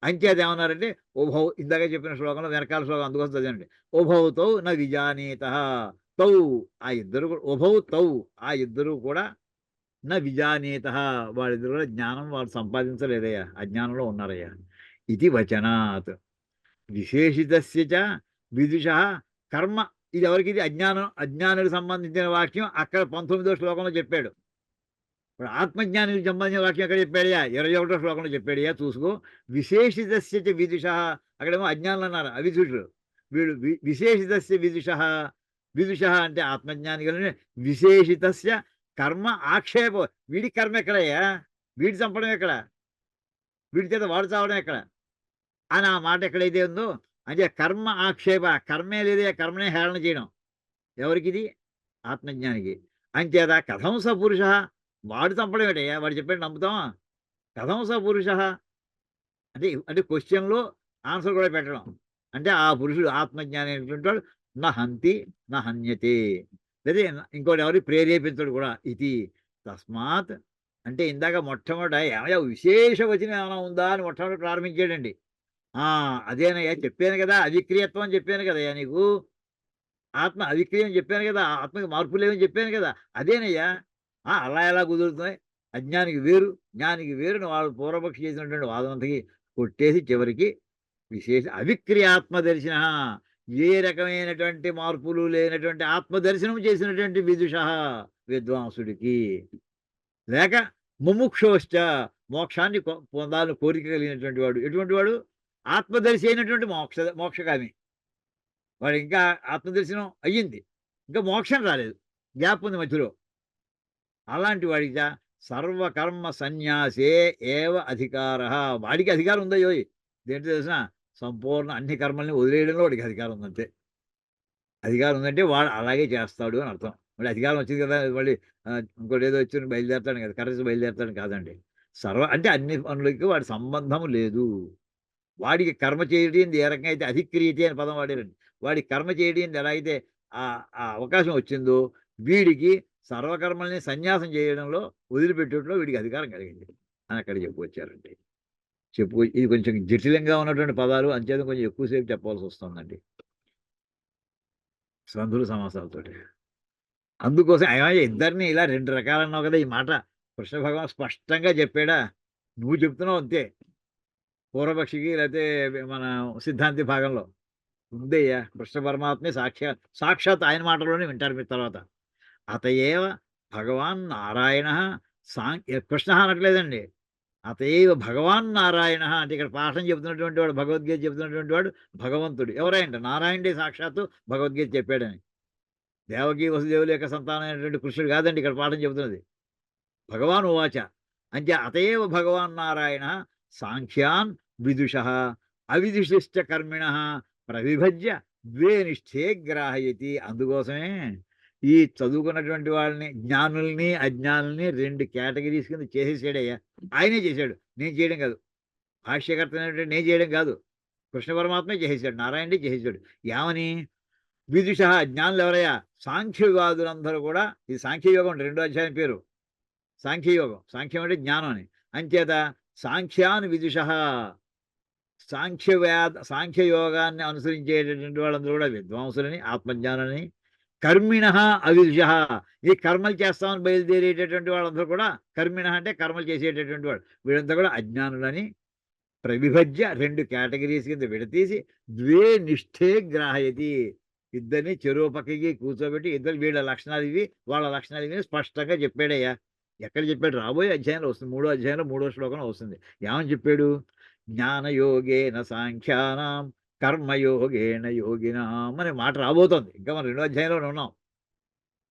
అంచేత ఏమన్నారంటే ఉభౌ, ఇందాక చెప్పిన శ్లోకంలో వెనకాల శ్లోకం అందుకోసం చదివండి. ఉభౌతౌ న విజానీత, తౌ ఆ ఇద్దరు ఉభౌ తౌ ఆ ఇద్దరు కూడా న విజానీత, వాళ్ళిద్దరు కూడా జ్ఞానం వాళ్ళు సంపాదించలేదయ్యా, అజ్ఞానంలో ఉన్నారయ్యా. ఇది వచనాత్ విశేషితస్య చ విదుష కర్మ. ఇది ఎవరికి? ఇది అజ్ఞానులకు సంబంధించిన వాక్యం అక్కడ 19వ శ్లోకంలో చెప్పాడు. ఇప్పుడు ఆత్మజ్ఞానికి సంబంధించిన వాక్యం ఎక్కడ చెప్పాడయా? 21వ శ్లోకంలో చెప్పాడయా, చూసుకో. విశేషితస్య చ విదుష, అక్కడేమో అజ్ఞానులు అన్నారు, అవిదుషులు. వీడు విశేషితస్య విదుష, విదుష అంటే ఆత్మజ్ఞానికులని. విశేషితస్య కర్మ ఆక్షేప, వీడి కర్మ ఎక్కడయ్యా? వీడి చంపడం ఎక్కడ? వీడి చేత వాడు చావడం ఎక్కడ అని ఆ మాట ఎక్కడైతే ఉందో, అంటే కర్మ ఆక్షేప, కర్మే లేదే, కర్మనే హేళన చేయడం ఎవరికిది? ఆత్మజ్ఞానికి. అంచేత కథం స పురుష, వాడు చంపడం ఏంటయ్యా? వాడు చెప్పాడు నమ్ముతామా? కథం స పురుష అంటే అంటే క్వశ్చన్లో ఆన్సర్ కూడా పెట్టడం. అంటే ఆ పురుషుడు ఆత్మజ్ఞాని అయినటువంటి వాడు నా హంతి నా హన్యతే, లేదా ఇంకోటి ఎవరు ప్రేరేపించడు కూడా. ఇది తస్మాత్ అంటే ఇందాక మొట్టమొదట ఏమయ్యా విశేష వచనం ఏమైనా ఉందా అని మొట్టమొదటి ప్రారంభించాడండి. అదేనయ్యా చెప్పాను కదా, అవిక్రియత్వం అని చెప్పాను కదయ్యా నీకు. ఆత్మ అవిక్రియం చెప్పాను కదా, ఆత్మకి మార్పు లేవని చెప్పాను కదా, అదేనయ్యా. అలా ఎలా కుదురుతున్నాయి? అజ్ఞానికి వేరు జ్ఞానికి వేరుని వాళ్ళు పూర్వపక్షి చేసినటువంటి వాదనంతకి కొట్టేసి చివరికి విశేష అవిక్రియాత్మదర్శన, ఏ రకమైనటువంటి మార్పులు లేనటువంటి ఆత్మదర్శనం చేసినటువంటి విదుష, విద్వాంసుడికి. లేక ముముక్షోశ్చ, మోక్షాన్ని పొందాలని కోరిక కలిగినటువంటి వాడు. ఎటువంటి వాడు? ఆత్మదర్శి అయినటువంటి మోక్షకామి. వాడు ఇంకా ఆత్మదర్శనం అయ్యింది, ఇంకా మోక్షం రాలేదు, గ్యాప్ ఉంది మధ్యలో. అలాంటి వాడికి సర్వకర్మ సన్యాసే ఏవ అధికార, వాడికి అధికారం ఉందయ్యో. దేంట్లో తెలిసిన సంపూర్ణ అన్ని కర్మల్ని వదిలేయడంలో వాడికి అధికారం ఉందంతే. అధికారం ఉందంటే వాడు అలాగే చేస్తాడు అని అర్థం. మళ్ళీ అధికారం వచ్చింది కదా, మళ్ళీ ఇంకోటి ఏదో వచ్చి బయలుదేరుతాడు కదా, కరెక్ట్ బయలుదేరుతాడు కాదండి. అంటే అన్ని పనులకి వాడి సంబంధం లేదు. వాడికి కర్మ చేయడం ఏ రకంగా అయితే అధిక్రియతే అని పదం వాడారండి. వాడికి కర్మ చేయడం ఎలా అయితే ఆ అవకాశం వచ్చిందో, వీడికి సర్వకర్మల్ని సన్యాసం చేయడంలో వదిలిపెట్టడంలో వీడికి అధికారం కలిగింది అని అక్కడ చెప్పుకొచ్చారండి. ఇది కొంచెం జటిలంగా ఉన్నటువంటి పదాలు, అంచేత కొంచెం ఎక్కువసేపు చెప్పాల్సి వస్తుందండి సంధుల సమాసాలతోటి. అందుకోసం ఇద్దరిని ఇలా 2 రకాలు అన్నావు కదా, ఈ మాట కృష్ణ భగవాన్ స్పష్టంగా చెప్పాడా? నువ్వు చెప్తున్నావు అంతే, పూర్వపక్షికి లేకపోతే మన సిద్ధాంతి భాగంలో ఉందయ్యా. కృష్ణ పరమాత్మే సాక్షాత్ ఆయన మాటలోనే వింటారు మీరు తర్వాత. అతయేవ భగవాన్ నారాయణ కృష్ణ అనట్లేదండి, అతయేవ భగవాన్ నారాయణ అంటే ఇక్కడ పాఠం చెబుతున్నటువంటి వాడు, భగవద్గీత చెబుతున్నటువంటి వాడు భగవంతుడు. ఎవరైంట? నారాయణుడే సాక్షాత్తు భగవద్గీత చెప్పాడని. దేవకీ వసుదేవుల యొక్క సంతానమైనటువంటి కృష్ణుడు కాదండి ఇక్కడ పాఠం చెబుతున్నది. భగవాన్ ఉవాచ అంటే అతయేవ భగవాన్ నారాయణ సాంఖ్యాన్ విదుష అవిదుషిశ్చ కర్మిణ ప్రవిభజ్య ద్వే నిష్ఠే గ్రాహయతి. అందుకోసమే ఈ చదువుకున్నటువంటి వాళ్ళని, జ్ఞానుల్ని అజ్ఞానుల్ని 2 కేటగిరీస్ కింద చేసేసాడయ్యా. ఆయనే చేశాడు, నేను చేయడం కాదు. భాష్యకర్త నేను చేయడం కాదు, కృష్ణ పరమాత్మే చేసేసాడు, నారాయణుడే చేసేసాడు. ఏమని? విదుష జ్ఞానులు ఎవరయ్యా? సాంఖ్యవాదులందరూ కూడా. ఇది సాంఖ్యయోగం 2వ అధ్యాయం పేరు సాంఖ్యయోగం. సాంఖ్యం అంటే జ్ఞానం అని. అంచేత సాంఖ్యాన్ విదుష, సాంఖ్యయోగాన్ని అనుసరించేటటువంటి వాళ్ళందరూ కూడా విద్వాంసులని, ఆత్మజ్ఞానాన్ని. కర్మిణ అవిర్ష. ఈ కర్మలు చేస్తామని బయలుదేరేటటువంటి వాళ్ళందరూ కూడా కర్మిణ అంటే కర్మలు చేసేటటువంటి వాడు. వీళ్ళంతా కూడా అజ్ఞానులని ప్రవిభజ్య రెండు కేటగిరీస్ కింద విడతీసి ద్వే నిష్ఠే గ్రాహయతి. ఇద్దరిని చెరువు పక్కకి కూర్చోబెట్టి ఇద్దరు వీళ్ళ లక్షణాలు ఇవి వాళ్ళ లక్షణాలు ఇవి స్పష్టంగా చెప్పాడయ్యా. ఎక్కడ చెప్పాడు? రాబోయే అధ్యాయంలో వస్తుంది. 3వ అధ్యాయంలో 3వ శ్లోకంలో వస్తుంది. ఏమని చెప్పాడు? జ్ఞానయోగేన సాంఖ్యానాం కర్మయోగేన యోగినాం అనే మాట రాబోతోంది. ఇంకా మనం 2వ అధ్యాయంలో ఉన్నాం.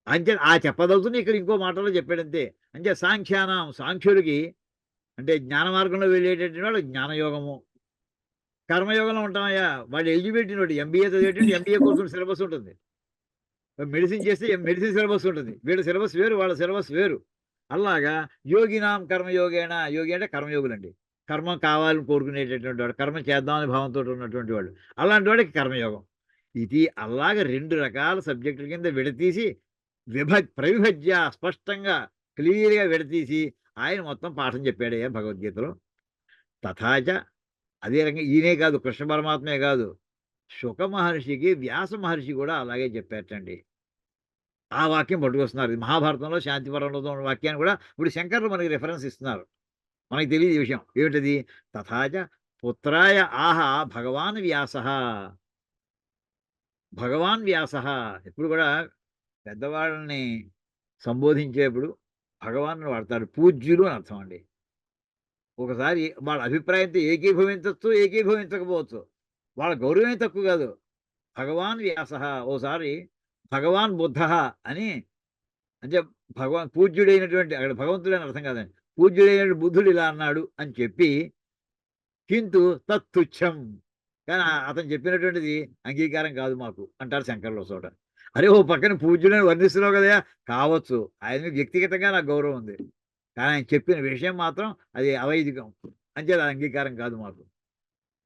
అంతే ఆ చెప్పదలుచుని ఇక్కడ ఇంకో మాటలో చెప్పాడు అంతే. అంటే సాంఖ్యానాం సాంఖ్యుడికి అంటే జ్ఞాన మార్గంలో వెళ్ళేటటువంటి వాడు జ్ఞానయోగము. కర్మయోగంలో ఉంటామయ్యా. వాడు ఎలిజిబిలిటీ వాడు ఎంబీఏ చదివేటంటే ఎంబీఏ కోర్సు సిలబస్ ఉంటుంది. మెడిసిన్ చేస్తే మెడిసిన్ సిలబస్ ఉంటుంది. వీళ్ళ సిలబస్ వేరు, వాళ్ళ సిలబస్ వేరు. అలాగా యోగినాం కర్మయోగేన. యోగి అంటే కర్మయోగులండి. కర్మ కావాలని కోరుకునేటటువంటి వాడు, కర్మ చేద్దామని భావంతో ఉన్నటువంటి వాడు, అలాంటి వాడికి కర్మయోగం. ఇది అలాగ 2 రకాల సబ్జెక్టుల కింద విడతీసి ప్రవిభజ్య స్పష్టంగా క్లియర్గా విడతీసి ఆయన మొత్తం పాఠం చెప్పాడయ్యా భగవద్గీతలో. తథాచ అదే రకంగా ఈయనే కాదు, కృష్ణ పరమాత్మే కాదు, శుక మహర్షికి వ్యాస మహర్షి కూడా అలాగే చెప్పారటండి. ఆ వాక్యం పట్టుకొస్తున్నారు. ఇది మహాభారతంలో శాంతి పర్వంలో ఉన్న వాక్యాన్ని కూడా ఇప్పుడు శంకర్లు మనకి రిఫరెన్స్ ఇస్తున్నారు. మనకి తెలియదు ఈ విషయం ఏమిటది? తథాచ పుత్రాయ ఆహ భగవాన్ వ్యాస. భగవాన్ వ్యాస ఎప్పుడు కూడా పెద్దవాళ్ళని సంబోధించేప్పుడు భగవాన్ వాడతారు. పూజ్యులు అని అర్థం అండి. ఒకసారి వాళ్ళ అభిప్రాయంతో ఏకీభవించవచ్చు, ఏకీభవించకపోవచ్చు. వాళ్ళ గౌరవమే తక్కువ కాదు. భగవాన్ వ్యాస. ఓసారి భగవాన్ బుద్ధ అని, అంటే భగవాన్ పూజ్యుడైనటువంటి, అక్కడ భగవంతుడని అర్థం కాదండి, పూజ్యుడైన బుద్ధుడు ఇలా అన్నాడు అని చెప్పి కింటు తత్తుచ్చం, కానీ అతను చెప్పినటువంటిది అంగీకారం కాదు మాకు అంటారు శంకర్లో చోట. అరే ఓ పక్కన పూజ్యుడని వర్ణిస్తున్నావు కదా, కావచ్చు, ఆయన వ్యక్తిగతంగా నాకు గౌరవం ఉంది, కానీ ఆయన చెప్పిన విషయం మాత్రం అది అవైదికం, అంచేది అంగీకారం కాదు మాకు.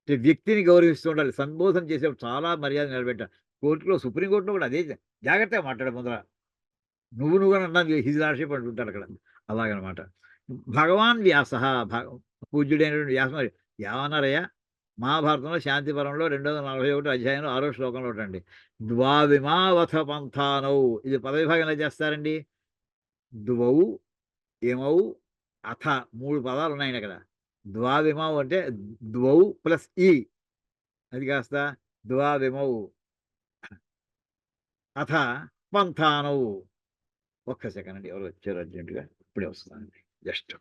వ్యక్తిని గౌరవిస్తూ ఉండాలి. సంబోధన చేసేప్పుడు చాలా మర్యాద నిలబెట్టాలి. కోర్టులో, సుప్రీంకోర్టులో కూడా అదే జాగ్రత్తగా మాట్లాడే ముందర నువ్వు అన్నది హిజ్ లార్డ్షిప్ అంటుంటారు అక్కడ. అలాగనమాట. భగవాన్ వ్యాస పూజ్యుడైనటువంటి వ్యాసం ఏమన్నారయ్యా? మహాభారతంలో శాంతి పర్వంలో 241 అధ్యాయంలో 6వ శ్లోకంలో అండి, ద్వావిమావథ పంథానౌ. ఇది పదవిభాగంలో చేస్తారండి. ద్వౌ ఇమౌ అథ 3 పదాలు ఉన్నాయండి అక్కడ. ద్వావిమౌ అంటే ద్వౌ ప్లస్ ఈ, అది కాస్త ద్వావిమౌ అథ పంథానౌ. ఒక్క సెకండ్ అండి, ఎవరు వచ్చారు అర్జెంటుగా, ఇప్పుడే వస్తానండి జస్ట్.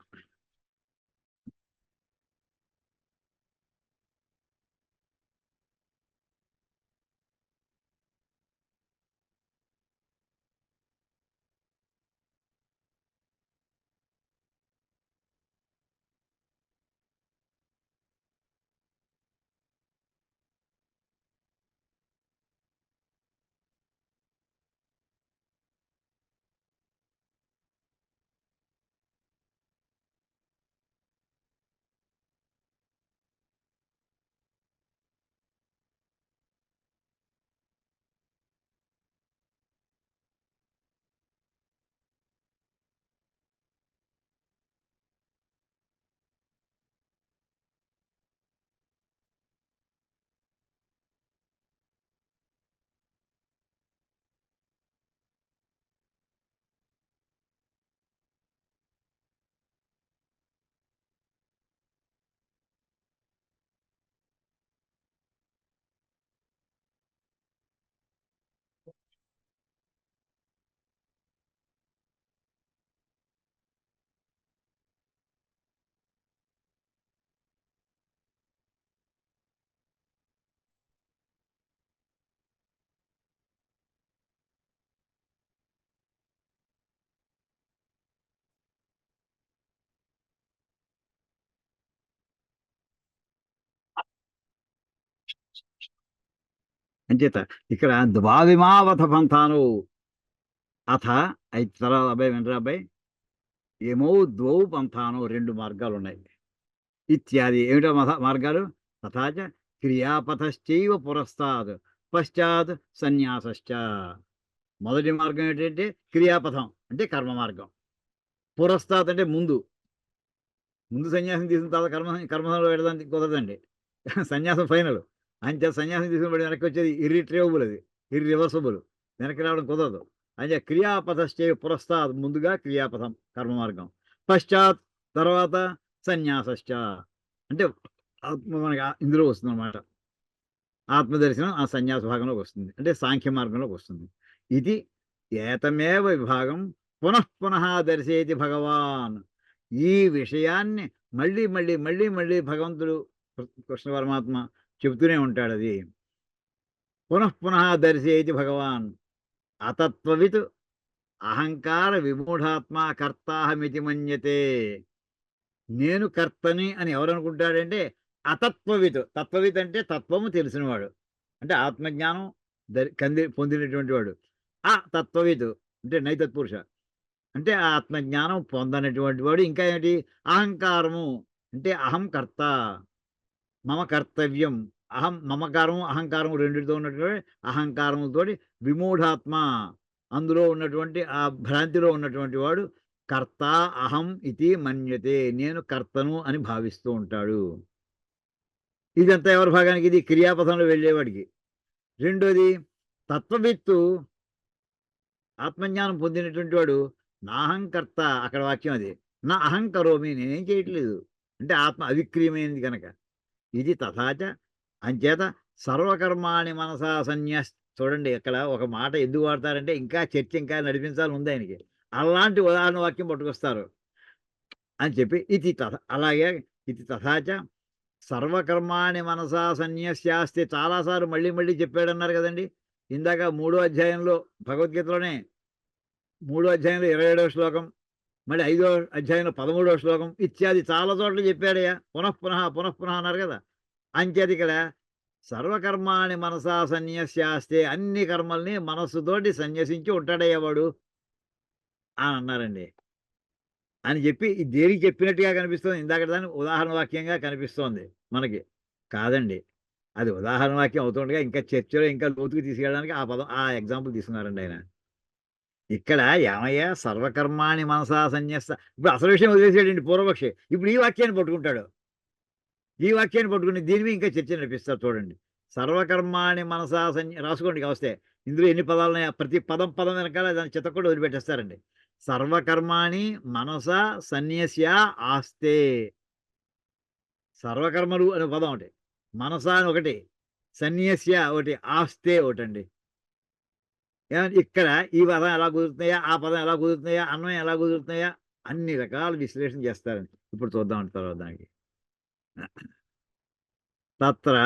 అంచేత ఇక్కడ ద్వావిమావథ పంథాను అథ, అయితే తర్వాత అబ్బాయి వినరా అబ్బాయి, ఏమో ద్వౌ పంథాను 2 మార్గాలు ఉన్నాయి. ఇత్యాది ఏమిటో మార్గాలు? తథాచ క్రియాపథశ్చైవ పురస్తాద్ పశ్చాత్ సన్యాసశ్చ. మొదటి మార్గం ఏంటంటే క్రియాపథం, అంటే కర్మ మార్గం. పురస్తాత్ అంటే ముందు సన్యాసం తీసుకున్న తర్వాత కర్మలో వెళ్ళడానికి కుదరదండి. సన్యాసం ఫైనల్. అంతే సన్యాసం తీసుకుని వెనక్కి వచ్చేది ఇర్రిట్రేవబుల్, అది ఇర్రివర్సబుల్. వెనక్కి రావడం కుదరదు. అయితే క్రియాపథశ్చే పురస్తాద్ ముందుగా క్రియాపథం కర్మ మార్గం, పశ్చాత్ తర్వాత సన్యాసశ్చ అంటే మనకి ఇందులో వస్తుందన్నమాట. ఆత్మదర్శనం ఆ సన్యాస భాగంలోకి వస్తుంది, అంటే సాంఖ్య మార్గంలోకి వస్తుంది. ఇది ఏతమేవ విభాగం పునః పునః దర్శేతి భగవాన్. ఈ విషయాన్ని మళ్ళీ మళ్ళీ మళ్ళీ మళ్ళీ భగవంతుడు కృష్ణ పరమాత్మ చెబుతూనే ఉంటాడు. అది పునః పునః దర్శేతి భగవాన్. అతత్వవిత్ అహంకార విమూఢాత్మ కర్తాహమితి మన్యతే. నేను కర్తని అని ఎవరు అనుకుంటాడంటే అతత్వవిత్. తత్వవిత్ అంటే తత్వము తెలిసినవాడు, అంటే ఆత్మజ్ఞానం పొందినటువంటి వాడు. ఆ తత్వవిత్ అంటే నైతత్పురుష, అంటే ఆ ఆత్మజ్ఞానం పొందనటువంటి వాడు. ఇంకా ఏంటి? అహంకారము అంటే అహం కర్త, మమ కర్తవ్యం. అహం మమకారము అహంకారము రెండితో ఉన్నటువంటి అహంకారములతో విమూఢాత్మ, అందులో ఉన్నటువంటి ఆ భ్రాంతిలో ఉన్నటువంటి వాడు కర్త అహం ఇది మన్యతే, నేను కర్తను అని భావిస్తూ ఉంటాడు. ఇదంతా ఎవరి భాగానికి? ఇది క్రియాపథంలో వెళ్ళేవాడికి. రెండోది తత్వవిత్తు, ఆత్మజ్ఞానం పొందినటువంటి వాడు నాహంకర్త, అక్కడ వాక్యం అది. నా అహంకరోమి, నేనేం చేయట్లేదు, అంటే ఆత్మ అవిక్రీయమైనది కనుక. ఇది తథాచ అంచేత సర్వకర్మాణి మనసా సన్యాస్. చూడండి ఇక్కడ ఒక మాట ఎందుకు వాడతారంటే ఇంకా చర్చ ఇంకా నడిపించాలి ఉంది ఆయనకి. అలాంటి ఉదాహరణ వాక్యం పట్టుకొస్తారు అని చెప్పి ఇది తథ అలాగే ఇది తథాచ సర్వకర్మాణి మనసా సన్యస్యాస్తే చాలాసార్లు మళ్ళీ మళ్ళీ చెప్పాడన్నారు కదండి. ఇందాక 3వ అధ్యాయంలో భగవద్గీతలోనే 3వ అధ్యాయంలో 27వ శ్లోకం, మళ్ళీ 5వ అధ్యాయంలో 13వ శ్లోకం ఇత్యాది చాలా చోట్ల చెప్పాడయ్యా. పునఃపునః పునఃపునః అన్నారు కదా. అంచేది ఇక్కడ సర్వకర్మాణి మనసా సన్యస్యాస్తే, అన్ని కర్మల్ని మనస్సుతోటి సన్యసించి ఉంటాడయ్యేవాడు అని అన్నారండి. అని చెప్పి ఇది దేనికి చెప్పినట్టుగా కనిపిస్తుంది? ఇందాక దాన్ని ఉదాహరణ వాక్యంగా కనిపిస్తోంది మనకి. కాదండి, అది ఉదాహరణ వాక్యం అవుతుండగా ఇంకా చర్చలో ఇంకా లోతుకు తీసుకెళ్ళడానికి ఆ పదం, ఆ ఎగ్జాంపుల్ తీసుకున్నారండి ఆయన. ఇక్కడ ఏమయ్యా సర్వకర్మాణి మనసా సన్యస్త, ఇప్పుడు అసలు విషయం వదిలేసాడండి పూర్వపక్షి. ఇప్పుడు ఈ వాక్యాన్ని పట్టుకుంటాడు. ఈ వాక్యాన్ని పట్టుకుని దీని మీద ఇంకా చర్చ నడిపిస్తారు. చూడండి, సర్వకర్మాణి మనసా రాసుకోండి వస్తే. ఇందులో ఎన్ని పదాలు ఉన్నాయా? ప్రతి పదం పదం వెనకాల దాన్ని చితకుండా వదిలిపెట్టేస్తారండి. సర్వకర్మాణి మనస సన్యస్య ఆస్తే. సర్వకర్మలు అనే పదం ఒకటి, మనస అని ఒకటి, సన్యస్య ఒకటి, ఆస్తే ఒకటండి. ఏమంటే ఇక్కడ ఈ పదం ఎలా కుదురుతున్నాయా, ఆ పదం ఎలా కుదురుతున్నాయా, అన్వయం ఎలా కుదురుతున్నాయా, అన్ని రకాల విశ్లేషణ చేస్తారండి. ఇప్పుడు చూద్దాం తర్వాత దానికి. తత్ర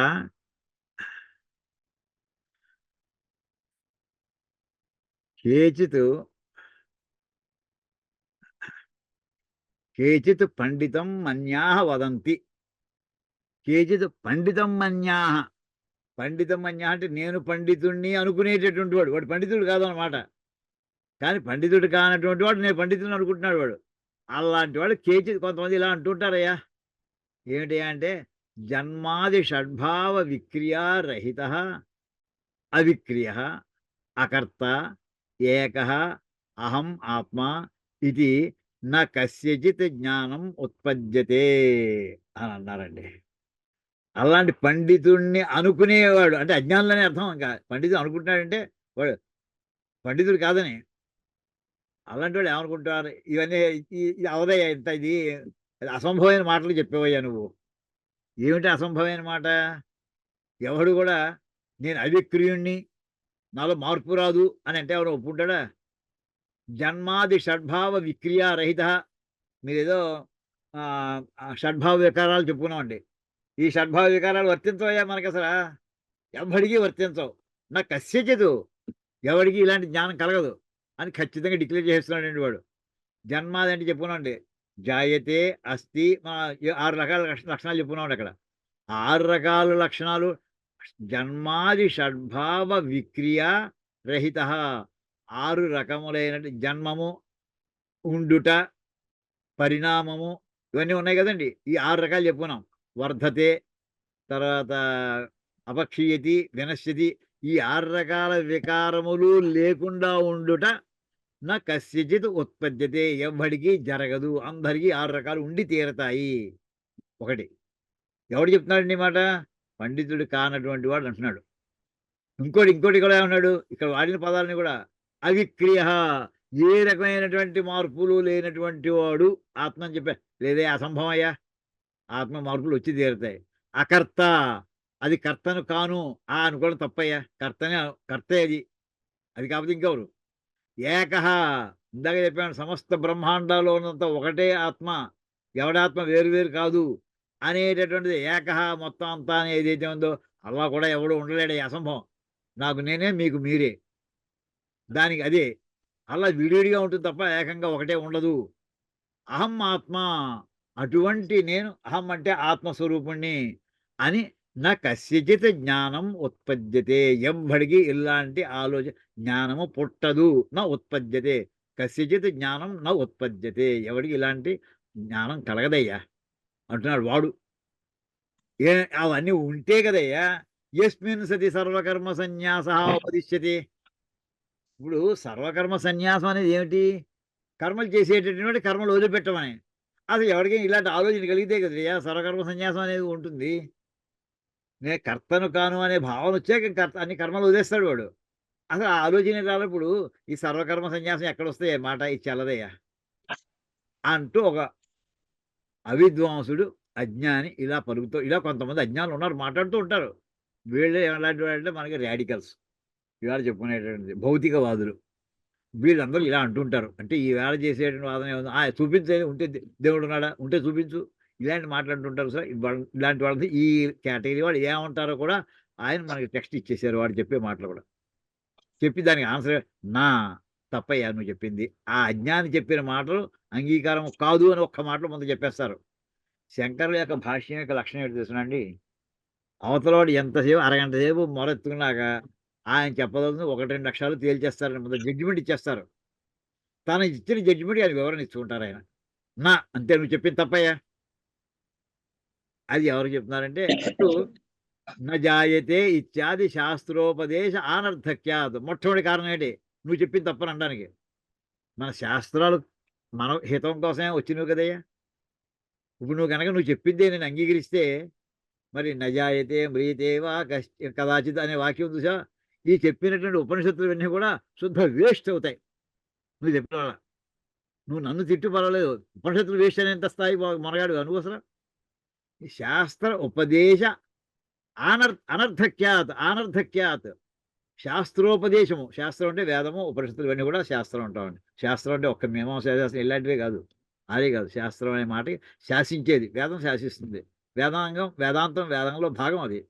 కేచిత్ పండితం మన్యాహ వదంతి. కేచిత్ పండితం మన్యాహ. పండితం మన్యాహ అంటే నేను పండితుడిని అనుకునేటటువంటి వాడు, వాడు పండితుడు కాదు అన్నమాట. కానీ పండితుడు కానటువంటి వాడు నేను పండితుడిని అనుకుంటున్నాడు వాడు. అలాంటి వాడు కేచిత్. కొంతమంది ఇలా అంటుంటారయ్యా. ఏమిటి అంటే జన్మాది షడ్భావ విక్రియారహిత అవిక్రియ అకర్త ఏక అహం ఆత్మ ఇది నా కస్యచిత్ జ్ఞానం ఉత్పద్యతే అని అన్నారండి. అలాంటి పండితుడిని అనుకునేవాడు అంటే అజ్ఞానులనే అర్థం. ఇంకా పండితుడు అనుకుంటున్నాడంటే వాడు పండితుడు కాదని. అలాంటి వాడు ఏమనుకుంటారు? ఇవన్నీ ఇది అవదయ్యా, ఇంత ఇది అసంభవమైన మాటలు చెప్పేవయ్యా నువ్వు. ఏమిటి అసంభవమైన మాట? ఎవడు కూడా నేను అవిక్రియుణ్ణి, నాలో మార్పు రాదు అని అంటే ఎవరు ఒప్పుకుంటాడా? జన్మాది షడ్భావ విక్రియారహిత. మీరేదో షడ్భావ వికారాలు చెప్పుకున్నామండి. ఈ షడ్భావ వికారాలు వర్తించవయ్యా మనకి అసలు. ఎవడికి వర్తించవు. నాకు కస్యచిత్, ఎవడికి ఇలాంటి జ్ఞానం కలగదు అని ఖచ్చితంగా డిక్లేర్ చేస్తున్నాడండి వాడు. జన్మాది అంటే చెప్పుకున్నాండి, జాయతే అస్థి, 6 రకాల లక్షణాలు చెప్పుకున్నామండి అక్కడ. 6 రకాల లక్షణాలు జన్మాది షడ్భావ విక్రియ రహిత. 6 రకములైన జన్మము, ఉండుట, పరిణామము, ఇవన్నీ ఉన్నాయి కదండి. ఈ 6 రకాలు చెప్పుకున్నాం. వర్ధతే, తర్వాత అపక్షీయతి, వినశ్యతి. ఈ 6 రకాల వికారములు లేకుండా ఉండుట నా కస్యచిత్ ఉత్పద్యతే, ఎవ్వడికి జరగదు. అందరికీ 6 రకాలు ఉండి తీరతాయి. ఒకటి ఎవడు చెప్తున్నాడండి మాట? పండితుడు కానటువంటి వాడు అంటున్నాడు. ఇంకోటి కూడా ఏమన్నాడు ఇక్కడ వాడిన పదాలని కూడా అవిక్రియ, ఏ రకమైనటువంటి మార్పులు లేనటువంటి వాడు ఆత్మ అని చెప్పా. లేదే అసంభవం అయ్యా, ఆత్మ మార్పులు వచ్చి తీరుతాయి. అకర్త, అది కర్తను కాను అనుకోవడం తప్పయ్యా, కర్తే అది, అది కాకపోతే ఇంకెవరు. ఏకహ, ఇందాక చెప్పాను సమస్త బ్రహ్మాండాల్లో ఉన్నంత ఒకటే ఆత్మ, ఎవడాత్మ వేరు వేరు కాదు అనేటటువంటిది. ఏకహ, మొత్తం అంతా అని ఏదైతే ఉందో అలా కూడా ఎవడు ఉండలేడే, అసంభవం. నాకు నేనే, మీకు మీరే, దానికి అదే అలా విడివిడిగా ఉంటుంది తప్ప ఏకంగా ఒకటే ఉండదు. అహం ఆత్మ, అటువంటి నేను, అహం అంటే ఆత్మస్వరూపుణ్ణి అని నా కస్యచిత్ జ్ఞానం ఉత్పద్యతే, ఎవ్వడికి ఇలాంటి ఆలోచన జ్ఞానము పుట్టదు. నా ఉత్పద్యతే, కస్యచిత్ జ్ఞానం నా ఉత్పద్యతే, ఎవడికి ఇలాంటి జ్ఞానం కలగదయ్యా అంటున్నాడు వాడు. అవన్నీ ఉంటే కదయ్యా యస్మిన్ సతి సర్వకర్మ సన్యాస ఉపదిశ్యతే. ఇప్పుడు సర్వకర్మ సన్యాసం అనేది ఏమిటి? కర్మలు చేసేటటువంటి కర్మలు వదిలిపెట్టమని. అసలు ఎవరికైనా ఇలాంటి ఆలోచన కలిగితే కదయ్యా సర్వకర్మ సన్యాసం అనేది ఉంటుంది. నేను కర్తను కాను అనే భావన వచ్చాక అన్ని కర్మలు వదిలేస్తాడు వాడు. అసలు ఆ ఆలోచన రానప్పుడు ఈ సర్వకర్మ సన్యాసం ఎక్కడొస్తాయి మాట, ఇది చల్లదయ్యా అంటూ ఒక అవిద్వాంసుడు, అజ్ఞాని ఇలా పలుకుతూ, ఇలా కొంతమంది అజ్ఞానులు ఉన్నారు, మాట్లాడుతూ ఉంటారు. వీళ్ళే ఎలాంటి వాళ్ళంటే మనకి రాడికల్స్, ఇవాళ చెప్పుకునేటువంటిది భౌతికవాదులు. వీళ్ళందరూ ఇలా అంటుంటారు. అంటే ఈ వేళ చేసేటువంటి వాదన ఏముంది, చూపించేది ఉంటే దేవుడు ఉన్నాడా, ఉంటే చూపించు, ఇలాంటి మాట్లాడుతుంటారు సార్. ఇలాంటి వాళ్ళది ఈ కేటగిరీ వాళ్ళు ఏమంటారో కూడా ఆయన మనకి టెక్స్ట్ ఇచ్చేసారు, వాడు చెప్పే మాటలు కూడా. చెప్పి దానికి ఆన్సర్ నా తప్పయ్యా నువ్వు చెప్పింది, ఆ అజ్ఞాని చెప్పిన మాటలు అంగీకారం కాదు అని ఒక్క మాటలో ముందు చెప్పేస్తారు. శంకరుల యొక్క భాష్యం యొక్క లక్షణం ఏంటి తెలుసునండి, అవతలవాడు ఎంతసేపు అరగంట సేపు మొరెత్తుకున్నాక ఆయన చెప్పదలుచుకుంది 1-2 అక్షరాలు తేల్చేస్తారని ముందు జడ్జిమెంట్ ఇచ్చేస్తారు. తను ఇచ్చిన జడ్జిమెంట్ ఆయన వివరణ ఇచ్చుకుంటారు ఆయన. నా అంతే, నువ్వు చెప్పింది తప్పయ్యా. అది ఎవరు చెప్తున్నారంటే అటు నజాయతే ఇత్యాది శాస్త్రోపదేశ అనర్థక్యాత్. మొట్టమొదటి కారణం ఏంటి, నువ్వు చెప్పింది తప్పని అనడానికి. మన శాస్త్రాలు మన హితం కోసమే వచ్చినవి కదయ్యా. ఇప్పుడు నువ్వు కనుక నువ్వు చెప్పిందే నేను అంగీకరిస్తే మరి నజాయతే మ్రియతే వా కదాచిత్ అనే వాక్యం చూసా, ఈ చెప్పినటువంటి ఉపనిషత్తులు ఇవన్నీ కూడా శుద్ధ వేస్ట్ అవుతాయి నువ్వు చెప్పిన వల్ల. నువ్వు నన్ను తిట్టు పర్వాలేదు, ఉపనిషత్తులు వేస్ట్ అనేంత స్థాయి మొనగాడు నువ్వు అసలు. ఈ శాస్త్ర ఉపదేశ అనర్థక్యాత్ శాస్త్రోపదేశము. శాస్త్రం అంటే వేదము, ఉపనిషత్తులు ఇవన్నీ కూడా శాస్త్రం అంటామండి. శాస్త్రం అంటే ఒక్క మీమాంస శాస్త్రం ఇలాంటివే కాదు, అదే కాదు. శాస్త్రం అనే మాట శాసించేది, వేదం శాసిస్తుంది. వేదాంతం వేదంలో భాగం అది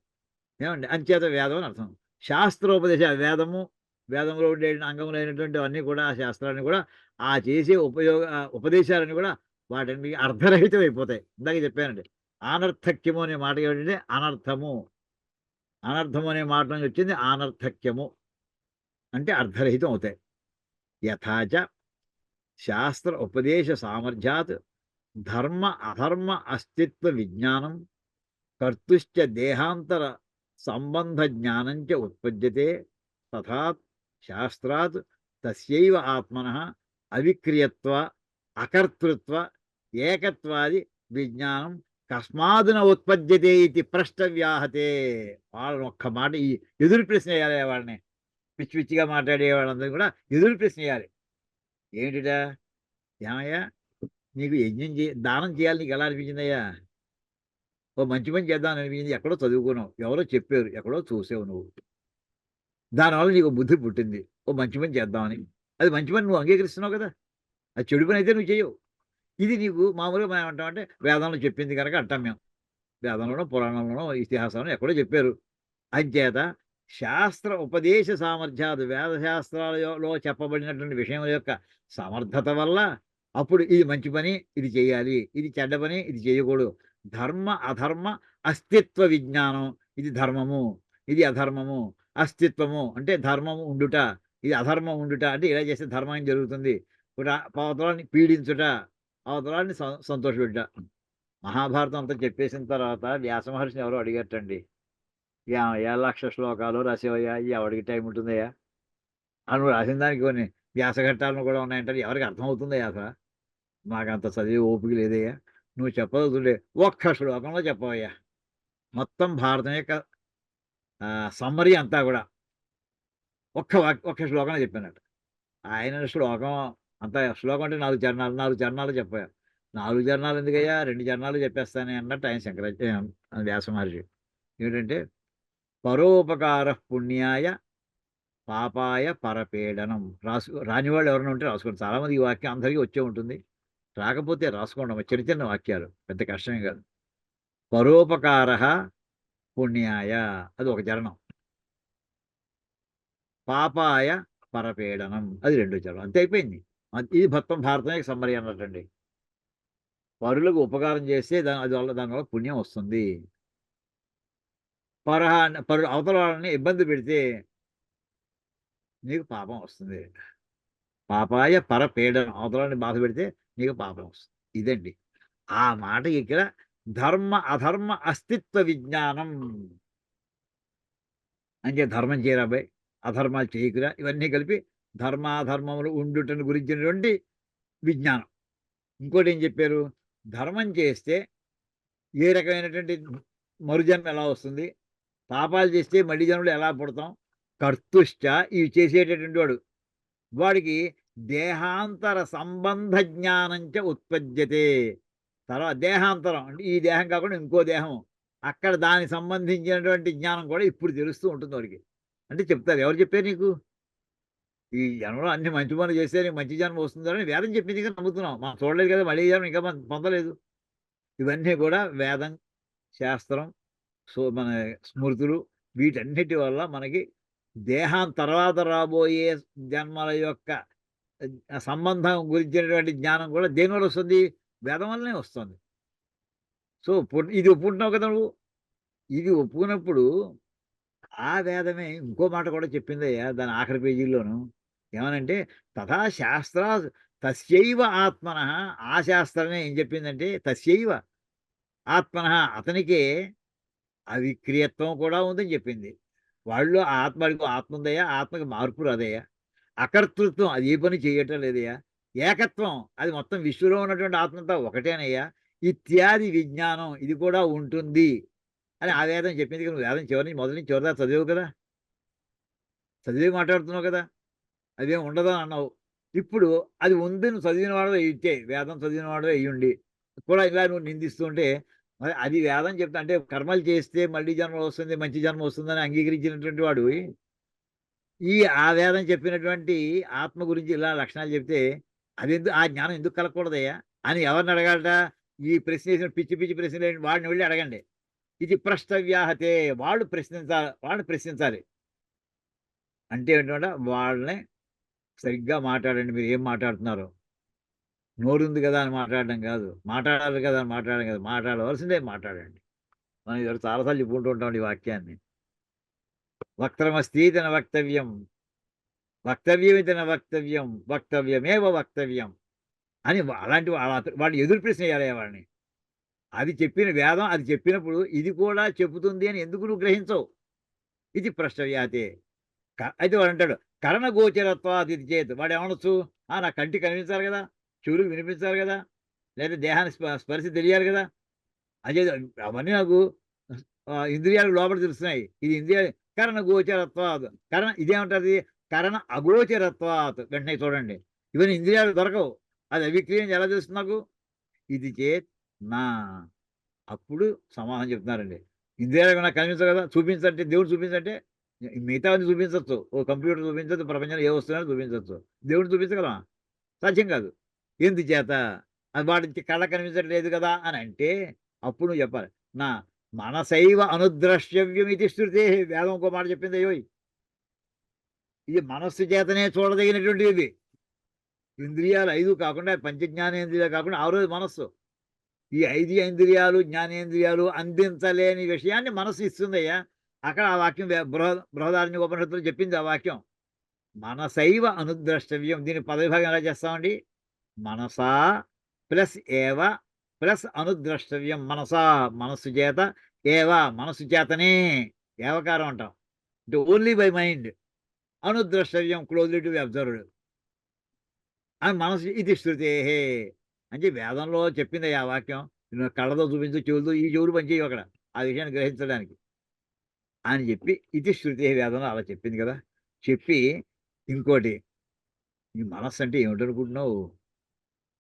ఏమండి, అంచేత వేదం అని అర్థం. శాస్త్రోపదేశ వేదంలో ఉండే అంగములైనటువంటి అన్నీ కూడా ఆ శాస్త్రాన్ని కూడా ఆ చేసే ఉపదేశాలన్నీ కూడా వాటిని అర్థరహితం అయిపోతాయి. ఇందాక చెప్పానండి, అనర్థక్యము అనే మాట ఏమిటంటే అనర్థము అనే మాట నుంచి వచ్చింది అనర్థక్యము అంటే అర్థరహితం అవుతాయి. యథాచ శాస్త్ర ఉపదేశ సామర్థ్యాత్ ధర్మ అధర్మ అస్తిత్వ విజ్ఞానం కర్తుశ్చ దేహాంతర సంబంధ జ్ఞానంచ ఉత్పద్యతే తథా శాస్త్రాత్ తస్యైవ ఆత్మనః అవిక్రియత్వ అకర్తృత్వ ఏకత్వాది విజ్ఞానం కస్మాదున ఉత్పద్యతే ఇది ప్రష్టవ్యాహతే. వాళ్ళని ఒక్క మాట ఈ ఎదురు ప్రశ్న వేయాలి, వాళ్ళని పిచ్చి పిచ్చిగా మాట్లాడే వాళ్ళందరూ కూడా ఎదురు ప్రశ్న వేయాలి. ఏమిటిటా, ఏమయ్యా నీకు యజ్ఞం దానం చేయాలి, నీకు ఎలా అనిపించిందయ్యా? ఓ మంచి పని చేద్దామని అనిపించింది, ఎక్కడో చదువుకున్నావు, ఎవరో చెప్పారు, ఎక్కడో చూసావు నువ్వు, దానివల్ల నీకు బుద్ధి పుట్టింది ఓ మంచి పని చేద్దామని. అది మంచి పని నువ్వు అంగీకరిస్తున్నావు కదా, అది చెడు పని అయితే నువ్వు చేయవు. ఇది నీకు మామూలుగా మనం ఏమంటామంటే వేదంలో చెప్పింది కనుక అంటాం మేము. వేదంలోనో పురాణంలోనో ఇతిహాసంలో ఎక్కడో చెప్పారు. అంచేత శాస్త్ర ఉపదేశ సామర్థ్యాలు, వేదశాస్త్రాలలో చెప్పబడినటువంటి విషయం యొక్క సమర్థత వల్ల అప్పుడు ఇది మంచి పని ఇది చేయాలి, ఇది చెడ్డ పని ఇది చేయకూడదు, ధర్మ అధర్మ అస్తిత్వ విజ్ఞానం, ఇది ధర్మము ఇది అధర్మము, అస్తిత్వము అంటే ధర్మము ఉండుట, ఇది అధర్మం ఉండుట అంటే ఇలా చేస్తే ధర్మం జరుగుతుంది, అవతలాన్ని పీడించుట, అవతలాన్ని సంతోషపెట్టుట. మహాభారతం అంతా చెప్పేసిన తర్వాత వ్యాస మహర్షిని ఎవరో అడిగట్టండి, 50 లక్షల శ్లోకాలు రాసేవయ్యా, ఎవరికి టైం ఉంటుందయ్యా? నువ్వు రాసిన దానికి కొన్ని వ్యాసఘట్టాలను కూడా ఉన్నాయంటారు, ఎవరికి అర్థమవుతుందయ్యా అసలు? మాకంత చదివే ఓపిక లేదయ్యా, నువ్వు చెప్పదలుచుంటే ఒక్క శ్లోకంలో చెప్పవయ్యా మొత్తం భారతం యొక్క సమ్మరీ అంతా కూడా. ఒక్క శ్లోకంలో చెప్పానట. ఆయన శ్లోకం అంత శ్లోకం అంటే 4 చరణాలు చెప్పారు. 4 చరణాలు ఎందుకయ్యా 2 చరణాలు చెప్పేస్తానే అన్నట్టు ఆయన వ్యాస మహర్షి. ఏమిటంటే పరోపకార పుణ్యాయ పాపాయ పరపీడనం. రాని వాళ్ళు ఎవరైనా ఉంటే రాసుకోండి. చాలామంది ఈ వాక్యం అందరికీ వచ్చే ఉంటుంది. రాకపోతే రాసుకోండి. చిన్న చిన్న వాక్యాలు పెద్ద కష్టమే కాదు. పరోపకార పుణ్యాయ అది ఒక చరణం. పాపాయ పరపీడనం అది 2 చరణం. అంతే అయిపోయింది. ఇది మొత్తం భారతమే సమ్మరి అన్నట్టండి. పరులకు ఉపకారం చేస్తే దానివల్ల పుణ్యం వస్తుంది. పరుడు అవతల వాళ్ళని ఇబ్బంది పెడితే నీకు పాపం వస్తుంది. పాపాయ పరపీడనం. అవతలని బాధ పెడితే నీకు పాపం వస్తుంది. ఇదండి ఆ మాట. ఇక్కడ ధర్మ అధర్మ అస్తిత్వ విజ్ఞానం అంటే ధర్మం చేయరాబాయ్, అధర్మాలు చేయకురా, ఇవన్నీ కలిపి ధర్మాధర్మములు ఉండుటను గురించినటువంటి విజ్ఞానం. ఇంకోటి ఏం చెప్పారు? ధర్మం చేస్తే ఏ రకమైనటువంటి మరుజన్మ ఎలా వస్తుంది, పాపాలు చేస్తే మళ్ళీ జన్మలు ఎలా పుడతాం, కర్తుశ్చ ఇవి చేసేటటువంటి వాడికి దేహాంతర సంబంధ జ్ఞానంచ ఉత్పద్యతే. తర్వాత దేహాంతరం అంటే ఈ దేహం కాకుండా ఇంకో దేహం, అక్కడ దానికి సంబంధించినటువంటి జ్ఞానం కూడా ఇప్పుడు తెలుస్తూ ఉంటుంది వాడికి. అంటే చెప్తారు. ఎవరు చెప్పారు నీకు? ఈ జన్మలో అన్ని మంచి పనులు చేస్తే నీకు మంచి జన్మ వస్తుందని వేదం చెప్పింది కదా, నమ్ముతున్నాం. మనం చూడలేదు కదా, మళ్ళీ జన్మ ఇంకా మనం పొందలేదు. ఇవన్నీ కూడా వేదం, శాస్త్రం, మన స్మృతులు వీటన్నిటి వల్ల మనకి దేహం తర్వాత రాబోయే జన్మల యొక్క సంబంధం గురించినటువంటి జ్ఞానం కూడా దేనివల్ల వస్తుంది? వేదం వల్లనే వస్తుంది. సో ఇది ఒప్పుకుంటున్నావు కదా నువ్వు. ఇది ఒప్పుకున్నప్పుడు ఆ వేదమే ఇంకో మాట కూడా చెప్పిందయ్యా దాని ఆఖరి పేజీల్లోను. ఏమనంటే తథా శాస్త్ర తస్యైవ ఆత్మన. ఆ శాస్త్రమే ఏం చెప్పిందంటే తస్యైవ ఆత్మన, అతనికే అవిక్రియత్వం కూడా ఉందని చెప్పింది. వాళ్ళు ఆత్మకి ఆత్మ ఉందయ్యా, ఆత్మకి మార్పు రాదయ్యా. అకర్తృత్వం అది ఏ పని చేయటం లేదయ్యా. ఏకత్వం అది మొత్తం విశ్వలో ఉన్నటువంటి ఆత్మంతా ఒకటేనయ్యా. ఇత్యాది విజ్ఞానం ఇది కూడా ఉంటుంది అని ఆ వేదం చెప్పింది. నువ్వు వేదం చివరి నుంచి మొదటి నుంచి చివరిదా చదివావు కదా, చదివి మాట్లాడుతున్నావు కదా, అదేం ఉండదని అన్నావు. ఇప్పుడు అది ఉంది, నువ్వు చదివిన వాడు ఇచ్చే వేదం చదివిన వాడు అయ్యుండి కూడా ఇలా నువ్వు నిందిస్తుంటే మరి అది వేదం చెప్తా అంటే కర్మలు చేస్తే మళ్ళీ జన్మ వస్తుంది, మంచి జన్మ వస్తుందని అంగీకరించినటువంటి వాడు ఆ వేదం చెప్పినటువంటి ఆత్మ గురించి ఇలా లక్షణాలు చెప్తే ఆ జ్ఞానం ఎందుకు కలగకూడదయ్యా అని ఎవరిని అడగాలట? ఈ ప్రశ్న వేసిన పిచ్చి పిచ్చి ప్రశ్నలు వాడిని వెళ్ళి అడగండి. ఇది ప్రశ్నవ్యాహతే. వాళ్ళు ప్రశ్నించాలి. అంటే ఏంటంటే వాళ్ళని సరిగ్గా మాట్లాడండి. మీరు ఏం మాట్లాడుతున్నారు? నోరుంది కదా అని మాట్లాడడం కాదు, మాట్లాడాలి కదా అని మాట్లాడడం కాదు, మాట్లాడవలసిందే మాట్లాడండి. మనం ఇద్దరు చాలాసార్లు చెప్పుకుంటూ ఉంటాం ఈ వాక్యాన్ని. వక్తమస్తి తన వక్తవ్యం, వక్తవ్యం ఇతన వక్తవ్యం, వక్తవ్యమేవ వక్తవ్యం అని అలాంటి వాళ్ళు ఎదురు ప్రశ్న వేయాలి వాళ్ళని. అది చెప్పిన వేదం అది చెప్పినప్పుడు ఇది కూడా చెబుతుంది అని ఎందుకు నువ్వు గ్రహించవు? ఇది ప్రశ్నవ్యాతే. అయితే వాడు అంటాడు కరణగోచరత్వాది ఇది చేతు. వాడు ఏమనొచ్చు? నా కంటి కనిపించాలి కదా, చెవులకు వినిపించాలి కదా, లేదా దేహాన్ని స్పర్శ తెలియాలి కదా. అదే అవన్నీ నాకు ఇంద్రియాలకు లోపల తెలుస్తున్నాయి. ఇది ఇంద్రియాలు కరణ గోచరత్వాత్. ఇదేమంటారు? కరణ అగోచరత్వాత్. వెంటనే చూడండి, ఇవన్నీ ఇంద్రియాలు దొరకవు. అది అవిక్రియం ఎలా తెలుస్తుంది నాకు? ఇది చేత్ నా. అప్పుడు సమాధానం చెప్తున్నారండి. ఇంద్రియాలకు నాకు కనిపించదు కదా, చూపించంటే దేవుడు చూపించంటే మిగతావన్నీ చూపించవచ్చు. ఓ కంప్యూటర్ చూపించచ్చు, ప్రపంచంలో ఏ వస్తువునైనా చూపించవచ్చు. దేవుడు చూపించగలమా? సాధ్యం కాదు. ఎందుచేత? అది వాడికి కళ్ళ కనిపించట్లేదు కదా అని అంటే అప్పుడు నువ్వు చెప్పాలి నా మనసైవ అనుద్రష్టవ్యం ఇది శృతే. వేదం ఇంకో మాట చెప్పింది. అయ్యోయ్, ఇది మనస్సు చేతనే చూడదగినటువంటిది. ఇది ఇంద్రియాలు 5 కాకుండా పంచజ్ఞానేంద్రియాలు కాకుండా 6వ మనస్సు. ఈ 5 ఇంద్రియాలు జ్ఞానేంద్రియాలు అందించలేని విషయాన్ని మనస్సు ఇస్తుందయ్యా. అక్కడ ఆ వాక్యం బృహదారణ్య ఉపనిషత్తులు చెప్పింది. ఆ వాక్యం మనసైవ అనుద్రష్టవ్యం. దీని పదవిభాగం ఎలా చేస్తామండి? మనసా ప్లస్ ఏవ ప్లస్ అనుద్రష్టవ్యం. మనసా మనస్సు చేత, ఏవ మనస్సు చేతనే, ఏవకారం అంటాం అంటే ఓన్లీ బై మైండ్. అనుద్రష్టవ్యం క్లోజ్లీ టు బి అబ్జర్వ్డ్ అని మనసు. ఇది శృతే అంటే వేదంలో చెప్పింది ఆ వాక్యం. కళ్ళతో చూపించు, చెవులతో, ఈ చెవులు పనిచేయవు అక్కడ ఆ విషయాన్ని గ్రహించడానికి అని చెప్పి ఇది శృతి వేదంలో అలా చెప్పింది కదా. చెప్పి ఇంకోటి, ఈ మనస్సు అంటే ఏమిటనుకుంటున్నావు,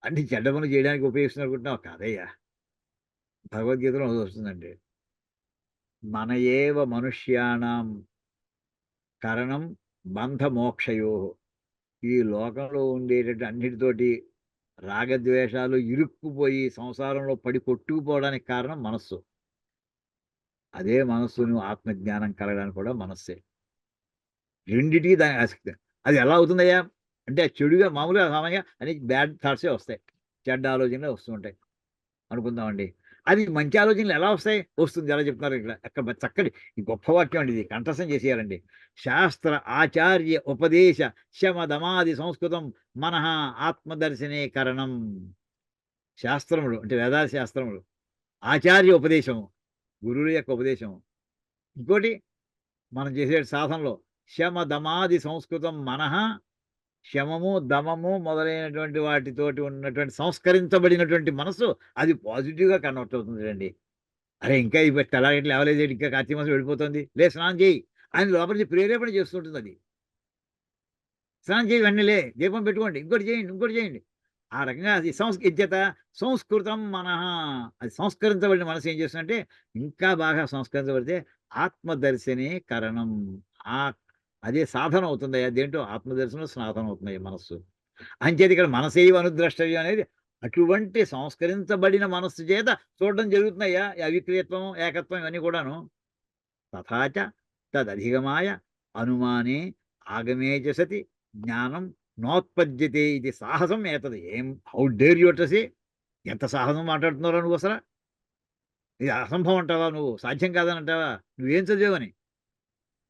అంటే చెడ్డ పనులు చేయడానికి ఉపయోగిస్తున్నారు అనుకుంటున్నావు కాదయ్యా. భగవద్గీతలో అది వస్తుందండి, మన ఏవ మనుష్యాణం కరణం బంధమోక్షయో. ఈ లోకంలో ఉండేటట్టు అన్నిటితోటి రాగద్వేషాలు ఇరుక్కుపోయి సంసారంలో పడి కొట్టుకుపోవడానికి కారణం మనస్సు. అదే మనస్సు నువ్వు ఆత్మజ్ఞానం కలగడానికి కూడా మనస్సే. రెండిటికి దాని ఆసక్తి. అది ఎలా అవుతుందయ్యా అంటే చెడుగా మామూలుగా సామాన్యంగా అన్ని బ్యాడ్ థాట్సే వస్తాయి, చెడ్డ ఆలోచనలే వస్తూ ఉంటాయి అనుకుందామండి. అది మంచి ఆలోచనలు ఎలా వస్తాయి? వస్తుంది. ఎలా చెప్తున్నారు ఇక్కడ ఎక్కడ చక్కటి ఈ గొప్ప వాక్యం అండి, ఇది కంఠస్థం చేసేయాలండి. శాస్త్ర ఆచార్య ఉపదేశ శమదమాది సంస్కృతం మనః ఆత్మదర్శనే కరణం. శాస్త్రములు అంటే వేదాల శాస్త్రములు, ఆచార్య ఉపదేశము గురువుల యొక్క ఉపదేశము, ఇంకోటి మనం చేసే సాధనలో శమదమాది సంస్కృతం మనః, శమము దమము మొదలైనటువంటి వాటితోటి ఉన్నటువంటి సంస్కరించబడినటువంటి మనసు అది పాజిటివ్గా కన్వర్ట్ అవుతుంది అండి. అరే ఇంకా ఇవి తెల్లారి లేవలేదు, ఇంకా కార్తీక మాసం వెళ్ళిపోతుంది, లే స్నానం చేయి అని లోపల నుంచి ప్రేరేపణ చేస్తుంటుంది. అది స్నానం చేయి, వెంటనే లే దీపం పెట్టుకోండి, ఇంకోటి చేయండి, ఇంకోటి చేయండి. ఆ రకంగా అది ఇజ్జత సంస్కృతం మనః, అది సంస్కరించబడిన మనసు ఏం చేస్తుందంటే ఇంకా బాగా సంస్కరించబడితే ఆత్మదర్శనే కరణం. ఆ అదే సాధన అవుతుందయ్యా. దేంటో ఆత్మదర్శనం సాధన అవుతుంది మనస్సు. అంచేది ఇక్కడ మనసైవ అనుద్రష్టవ్యం అనేది అటువంటి సంస్కరించబడిన మనస్సు చేత చూడడం జరుగుతున్నాయా ఈ అవిక్రియత్వం, ఏకత్వం ఇవన్నీ కూడాను. తథాచ తదధిగమాయ అనుమానే ఆగమే చ సతి జ్ఞానం నోత్పద్యతే ఇది సాహసం ఏతది. ఏం how dare you to say, ఎంత సాహసం మాట్లాడుతున్నారా నువ్వు అసలు? ఇది అసంభవం అంటావా నువ్వు? సాధ్యం కాదని అంటావా? నువ్వేం చదివావని?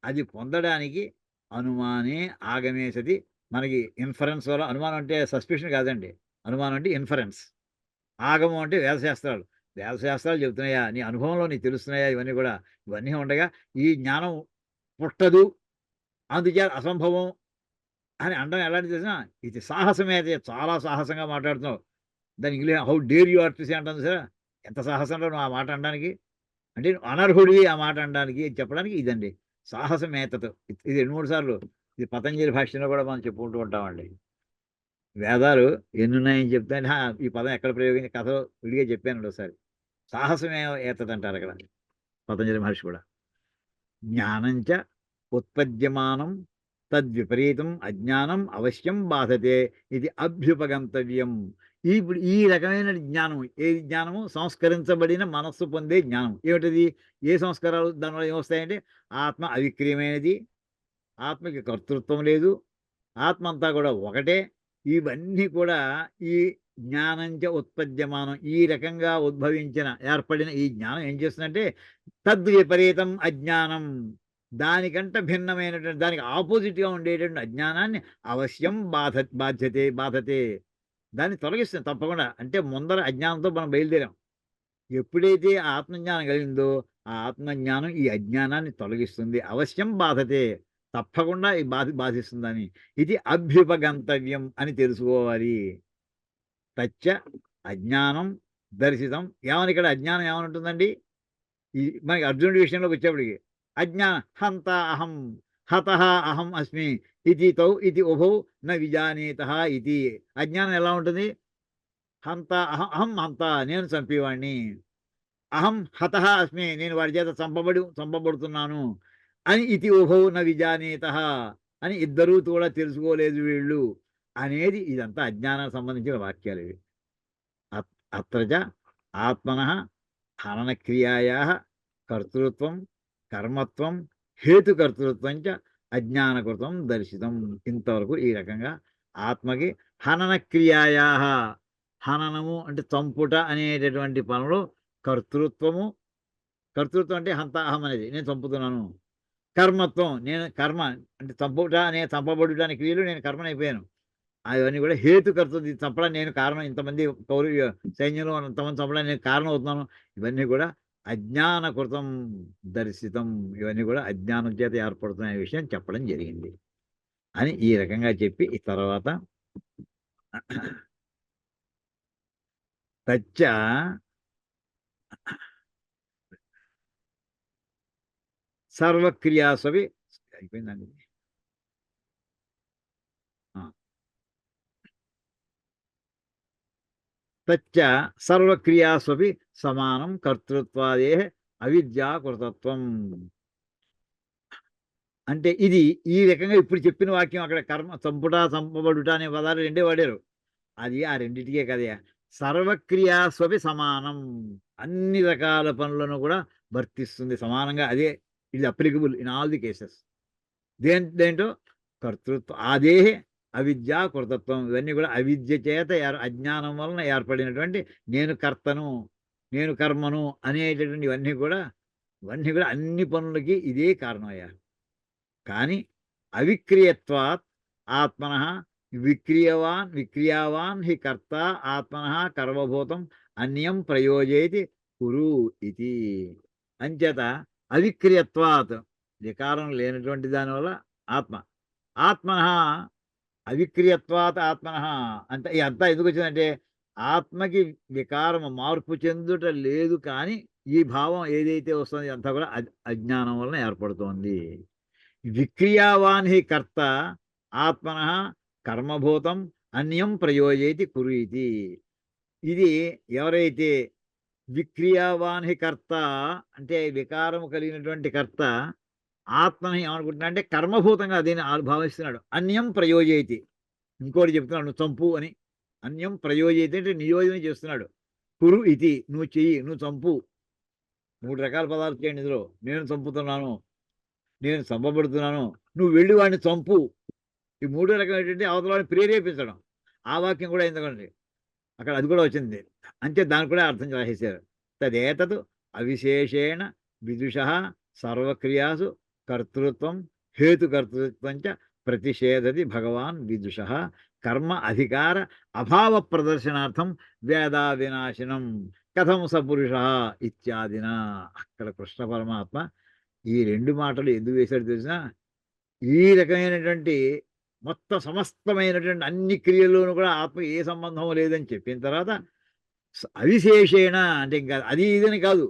అది పొందడానికి అనుమానే ఆగమే సతి. మనకి ఇన్ఫరెన్స్ వల్ల, అనుమానం అంటే సస్పిషన్ కాదండి, అనుమానం అంటే ఇన్ఫరెన్స్. ఆగమం అంటే వేదశాస్త్రాలు. వేదశాస్త్రాలు చెబుతున్నాయా, నీ అనుభవంలో నీకు తెలుస్తున్నాయా ఇవన్నీ కూడా. ఇవన్నీ ఉండగా ఈ జ్ఞానం పుట్టదు, అందుచేత అసంభవం అని అనడం ఎలాంటిది తెలిసినా ఇది సాహసమే. అది చాలా సాహసంగా మాట్లాడుతున్నావు. దాని English how dare you are to say అంటుంది సార్. ఎంత సాహసం రా నువ్వు ఆ మాట అనడానికి, అంటే నువ్వు అనర్హుడివి ఆ మాట అనడానికి చెప్పడానికి ఇదండి సాహసమేతత్. ఇది 2, 3 సార్లు ఇది పతంజలి భాష్యంలో కూడా మనం చెప్పుకుంటూ ఉంటామండి. వేదాలు ఎన్నున్నాయని చెప్తే ఈ పదం ఎక్కడ ప్రయోగించి కథలో విడిగా చెప్పానండి ఒకసారి. సాహసమే ఏతత్ అంటారు అక్కడ పతంజలి మహర్షి కూడా. జ్ఞానంచ ఉత్పద్యమానం తద్విపరీతం అజ్ఞానం అవశ్యం బాధతే ఇది అభ్యుపగంతవ్యం. ఇప్పుడు ఈ రకమైన జ్ఞానం, ఏ జ్ఞానము? సంస్కరించబడిన మనస్సు పొందే జ్ఞానం. ఏమిటది? ఏ సంస్కారాలు దానివల్ల ఏమొస్తాయంటే ఆత్మ అవిక్రియమైనది, ఆత్మకి కర్తృత్వం లేదు, ఆత్మ అంతా కూడా ఒకటే. ఇవన్నీ కూడా ఈ జ్ఞానంచ ఉత్పద్యమానం, ఈ రకంగా ఉద్భవించిన ఏర్పడిన ఈ జ్ఞానం ఏం చేస్తుందంటే తద్విపరీతం అజ్ఞానం, దానికంట భిన్నమైనటువంటి దానికి ఆపోజిట్గా ఉండేటువంటి అజ్ఞానాన్ని అవశ్యం బాధతే దాన్ని తొలగిస్తుంది తప్పకుండా. అంటే ముందర అజ్ఞానంతో మనం బయలుదేరాం. ఎప్పుడైతే ఆత్మజ్ఞానం కలిగిందో ఆ ఆత్మజ్ఞానం ఈ అజ్ఞానాన్ని తొలగిస్తుంది. అవశ్యం బాధతే, తప్పకుండా ఈ బాధిస్తుందని. ఇది అభ్యుపగంతవ్యం అని తెలుసుకోవాలి. తచ్చ అజ్ఞానం దర్శితం. ఏమని ఇక్కడ అజ్ఞానం ఏమనుంటుందండి? ఈ మనకి అర్జునుడి విషయంలోకి వచ్చేప్పటికి అజ్ఞాన హంత అహం హత అహం అస్మి ఇది తౌ ఇది ఉభౌ న విజానీత ఇది. అజ్ఞానం ఎలా ఉంటుంది? హంత అహం, అహం హంత నేను చంపేవాడిని, అహం హత అస్మి నేను వాడి చేత చంపబడుతున్నాను అని, ఇది ఉభౌ న విజానీత అని ఇద్దరూ కూడా తెలుసుకోలేదు వీళ్ళు అనేది. ఇదంతా అజ్ఞానానికి సంబంధించిన వాక్యాలు ఇవి. అత్రజ ఆత్మన హననక్రియాయా కర్తృత్వం కర్మత్వం హేతుకర్తృత్వం చ అజ్ఞానకృతం దర్శితం. ఇంతవరకు ఈ రకంగా ఆత్మకి హననక్రియాయా, హననము అంటే చంపుట అనేటటువంటి పనులు, కర్తృత్వము, కర్తృత్వం అంటే హంత అహం అనేది నేను చంపుతున్నాను, కర్మత్వం నేను కర్మ అంటే చంపుట అనే చంపబడటానికి వీలు నేను కర్మనైపోయాను. అవన్నీ కూడా హేతుకర్తృత్వం, ఇది చంపడానికి నేను కారణం, ఇంతమంది సైన్యంలో అంతమంది చంపడానికి నేను కారణం అవుతున్నాను. ఇవన్నీ కూడా అజ్ఞానకృతం దర్శితం. ఇవన్నీ కూడా అజ్ఞానం చేత ఏర్పడుతున్న విషయం చెప్పడం జరిగింది అని ఈ రకంగా చెప్పి ఈ తర్వాత తచ్చ సర్వక్రియాసవి అయిపోయిందండి. తచ్చ సర్వక్రియాస్వపి సమానం కర్తృత్వాదే అవిద్యా కృతత్వం. అంటే ఇది ఈ రకంగా ఇప్పుడు చెప్పిన వాక్యం అక్కడ కర్మ చంపుట చంపబడుట అనే పదాలు రెండే వాడారు. అది ఆ రెండింటికే కదయా. సర్వక్రియాస్వపి సమానం, అన్ని రకాల పనులను కూడా వర్తిస్తుంది సమానంగా. అదే ఇది applicable in all the cases. దేంటో కర్తృత్వం అదే అవిద్యా కృతత్వం. ఇవన్నీ కూడా అవిద్య చేత అజ్ఞానం వలన ఏర్పడినటువంటి నేను కర్తను నేను కర్మను అనేటటువంటి ఇవన్నీ కూడా అన్ని పనులకి ఇదే కారణమయ్యా. కానీ అవిక్రియత్వాత్ ఆత్మన విక్రియావాన్ హి కర్త ఆత్మన కర్మభూతం అన్యం ప్రయోజయతి కురు ఇది. అంచేత అవిక్రియత్వాత్ వికారం లేనటువంటి దానివల్ల ఆత్మన అవిక్రియత్వాత్ ఆత్మన అంటే అంతా ఎందుకు వచ్చిందంటే ఆత్మకి వికారము మార్పు చెందుట లేదు. కానీ ఈ భావం ఏదైతే వస్తుందో అంతా కూడా అజ్ఞానం వలన ఏర్పడుతోంది. విక్రియావాన్ హి కర్త ఆత్మన కర్మభూతం అన్యం ప్రయోజయతి కురు ఇది. ఇది ఎవరైతే విక్రియావాన్ హి కర్త అంటే వికారము కలిగినటువంటి కర్త ఆత్మని ఏమనుకుంటున్నా అంటే కర్మభూతంగా దీన్ని భావిస్తున్నాడు. అన్యం ప్రయోజయతి, ఇంకోటి చెప్తున్నాడు నువ్వు చంపు అని. అన్యం ప్రయోజయతి అంటే నియోజన చేస్తున్నాడు. కురు ఇది, నువ్వు చెయ్యి, నువ్వు చంపు. 3 రకాల పదాలు చేయండి ఇందులో. నేను చంపుతున్నాను, నేను చంపబడుతున్నాను, నువ్వు వెళ్ళి వాడిని చంపు. ఈ 3 రకం ఏంటంటే అవతల వాడిని ప్రేరేపించడం. ఆ వాక్యం కూడా ఎందుకండి అక్కడ అది కూడా వచ్చింది. అంటే దానికి కూడా అర్థం రాసేశారు. తదేతత్ అవిశేషేణ విదుష సర్వక్రియాసు కర్తృత్వం హేతుకర్తృత్వం చ ప్రతిషేధతి భగవాన్ విదుష కర్మ అధికార అభావ ప్రదర్శనార్థం వేదా వినాశనం కథం సపురుష ఇత్యాదిన. అక్కడ కృష్ణ పరమాత్మ ఈ 2 మాటలు ఎందుకు వేశాడు తెలిసినా, ఈ రకమైనటువంటి మొత్తం సమస్తమైనటువంటి అన్ని క్రియల్లోనూ కూడా ఆత్మ ఏ సంబంధం లేదని చెప్పిన తర్వాత అవిశేషేణ అంటే ఇంకా అది ఇదని కాదు.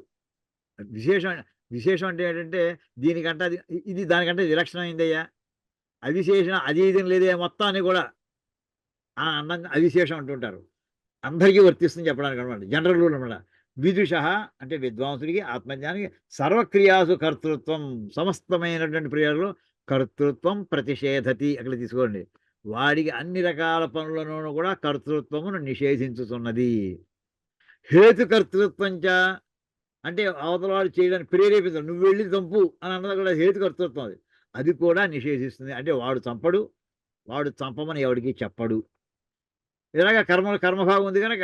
విశేషం అంటే ఏంటంటే దీనికంటే ఇది దానికంటే విలక్షణమైందయ్యా. అవిశేషణ అది ఇదని లేదయ్యా, మొత్తాన్ని కూడా అందంగా అవిశేషం అంటుంటారు. అందరికీ వర్తిస్తుంది చెప్పడానికి అనమాట, జనరల్ రూల్ అనమాట. విదుష అంటే విద్వాంసుడికి ఆత్మజ్ఞానికి సర్వక్రియాసు కర్తృత్వం, సమస్తమైనటువంటి క్రియలలో కర్తృత్వం ప్రతిషేధతి. అక్కడ తీసుకోండి, వాడికి అన్ని రకాల పనులను కూడా కర్తృత్వమును నిషేధించుతున్నది. హేతుకర్తృత్వంచ అంటే అవతల వాడు చేయడానికి ప్రేరేపించడం, నువ్వు వెళ్ళి చంపు అని అన్నది కూడా హేతుకర్తృత్వం. అది కూడా నిషేధిస్తుంది. అంటే వాడు చంపడు, వాడు చంపమని ఎవడికి చెప్పడు. ఇలాగ కర్మభాగం ఉంది కనుక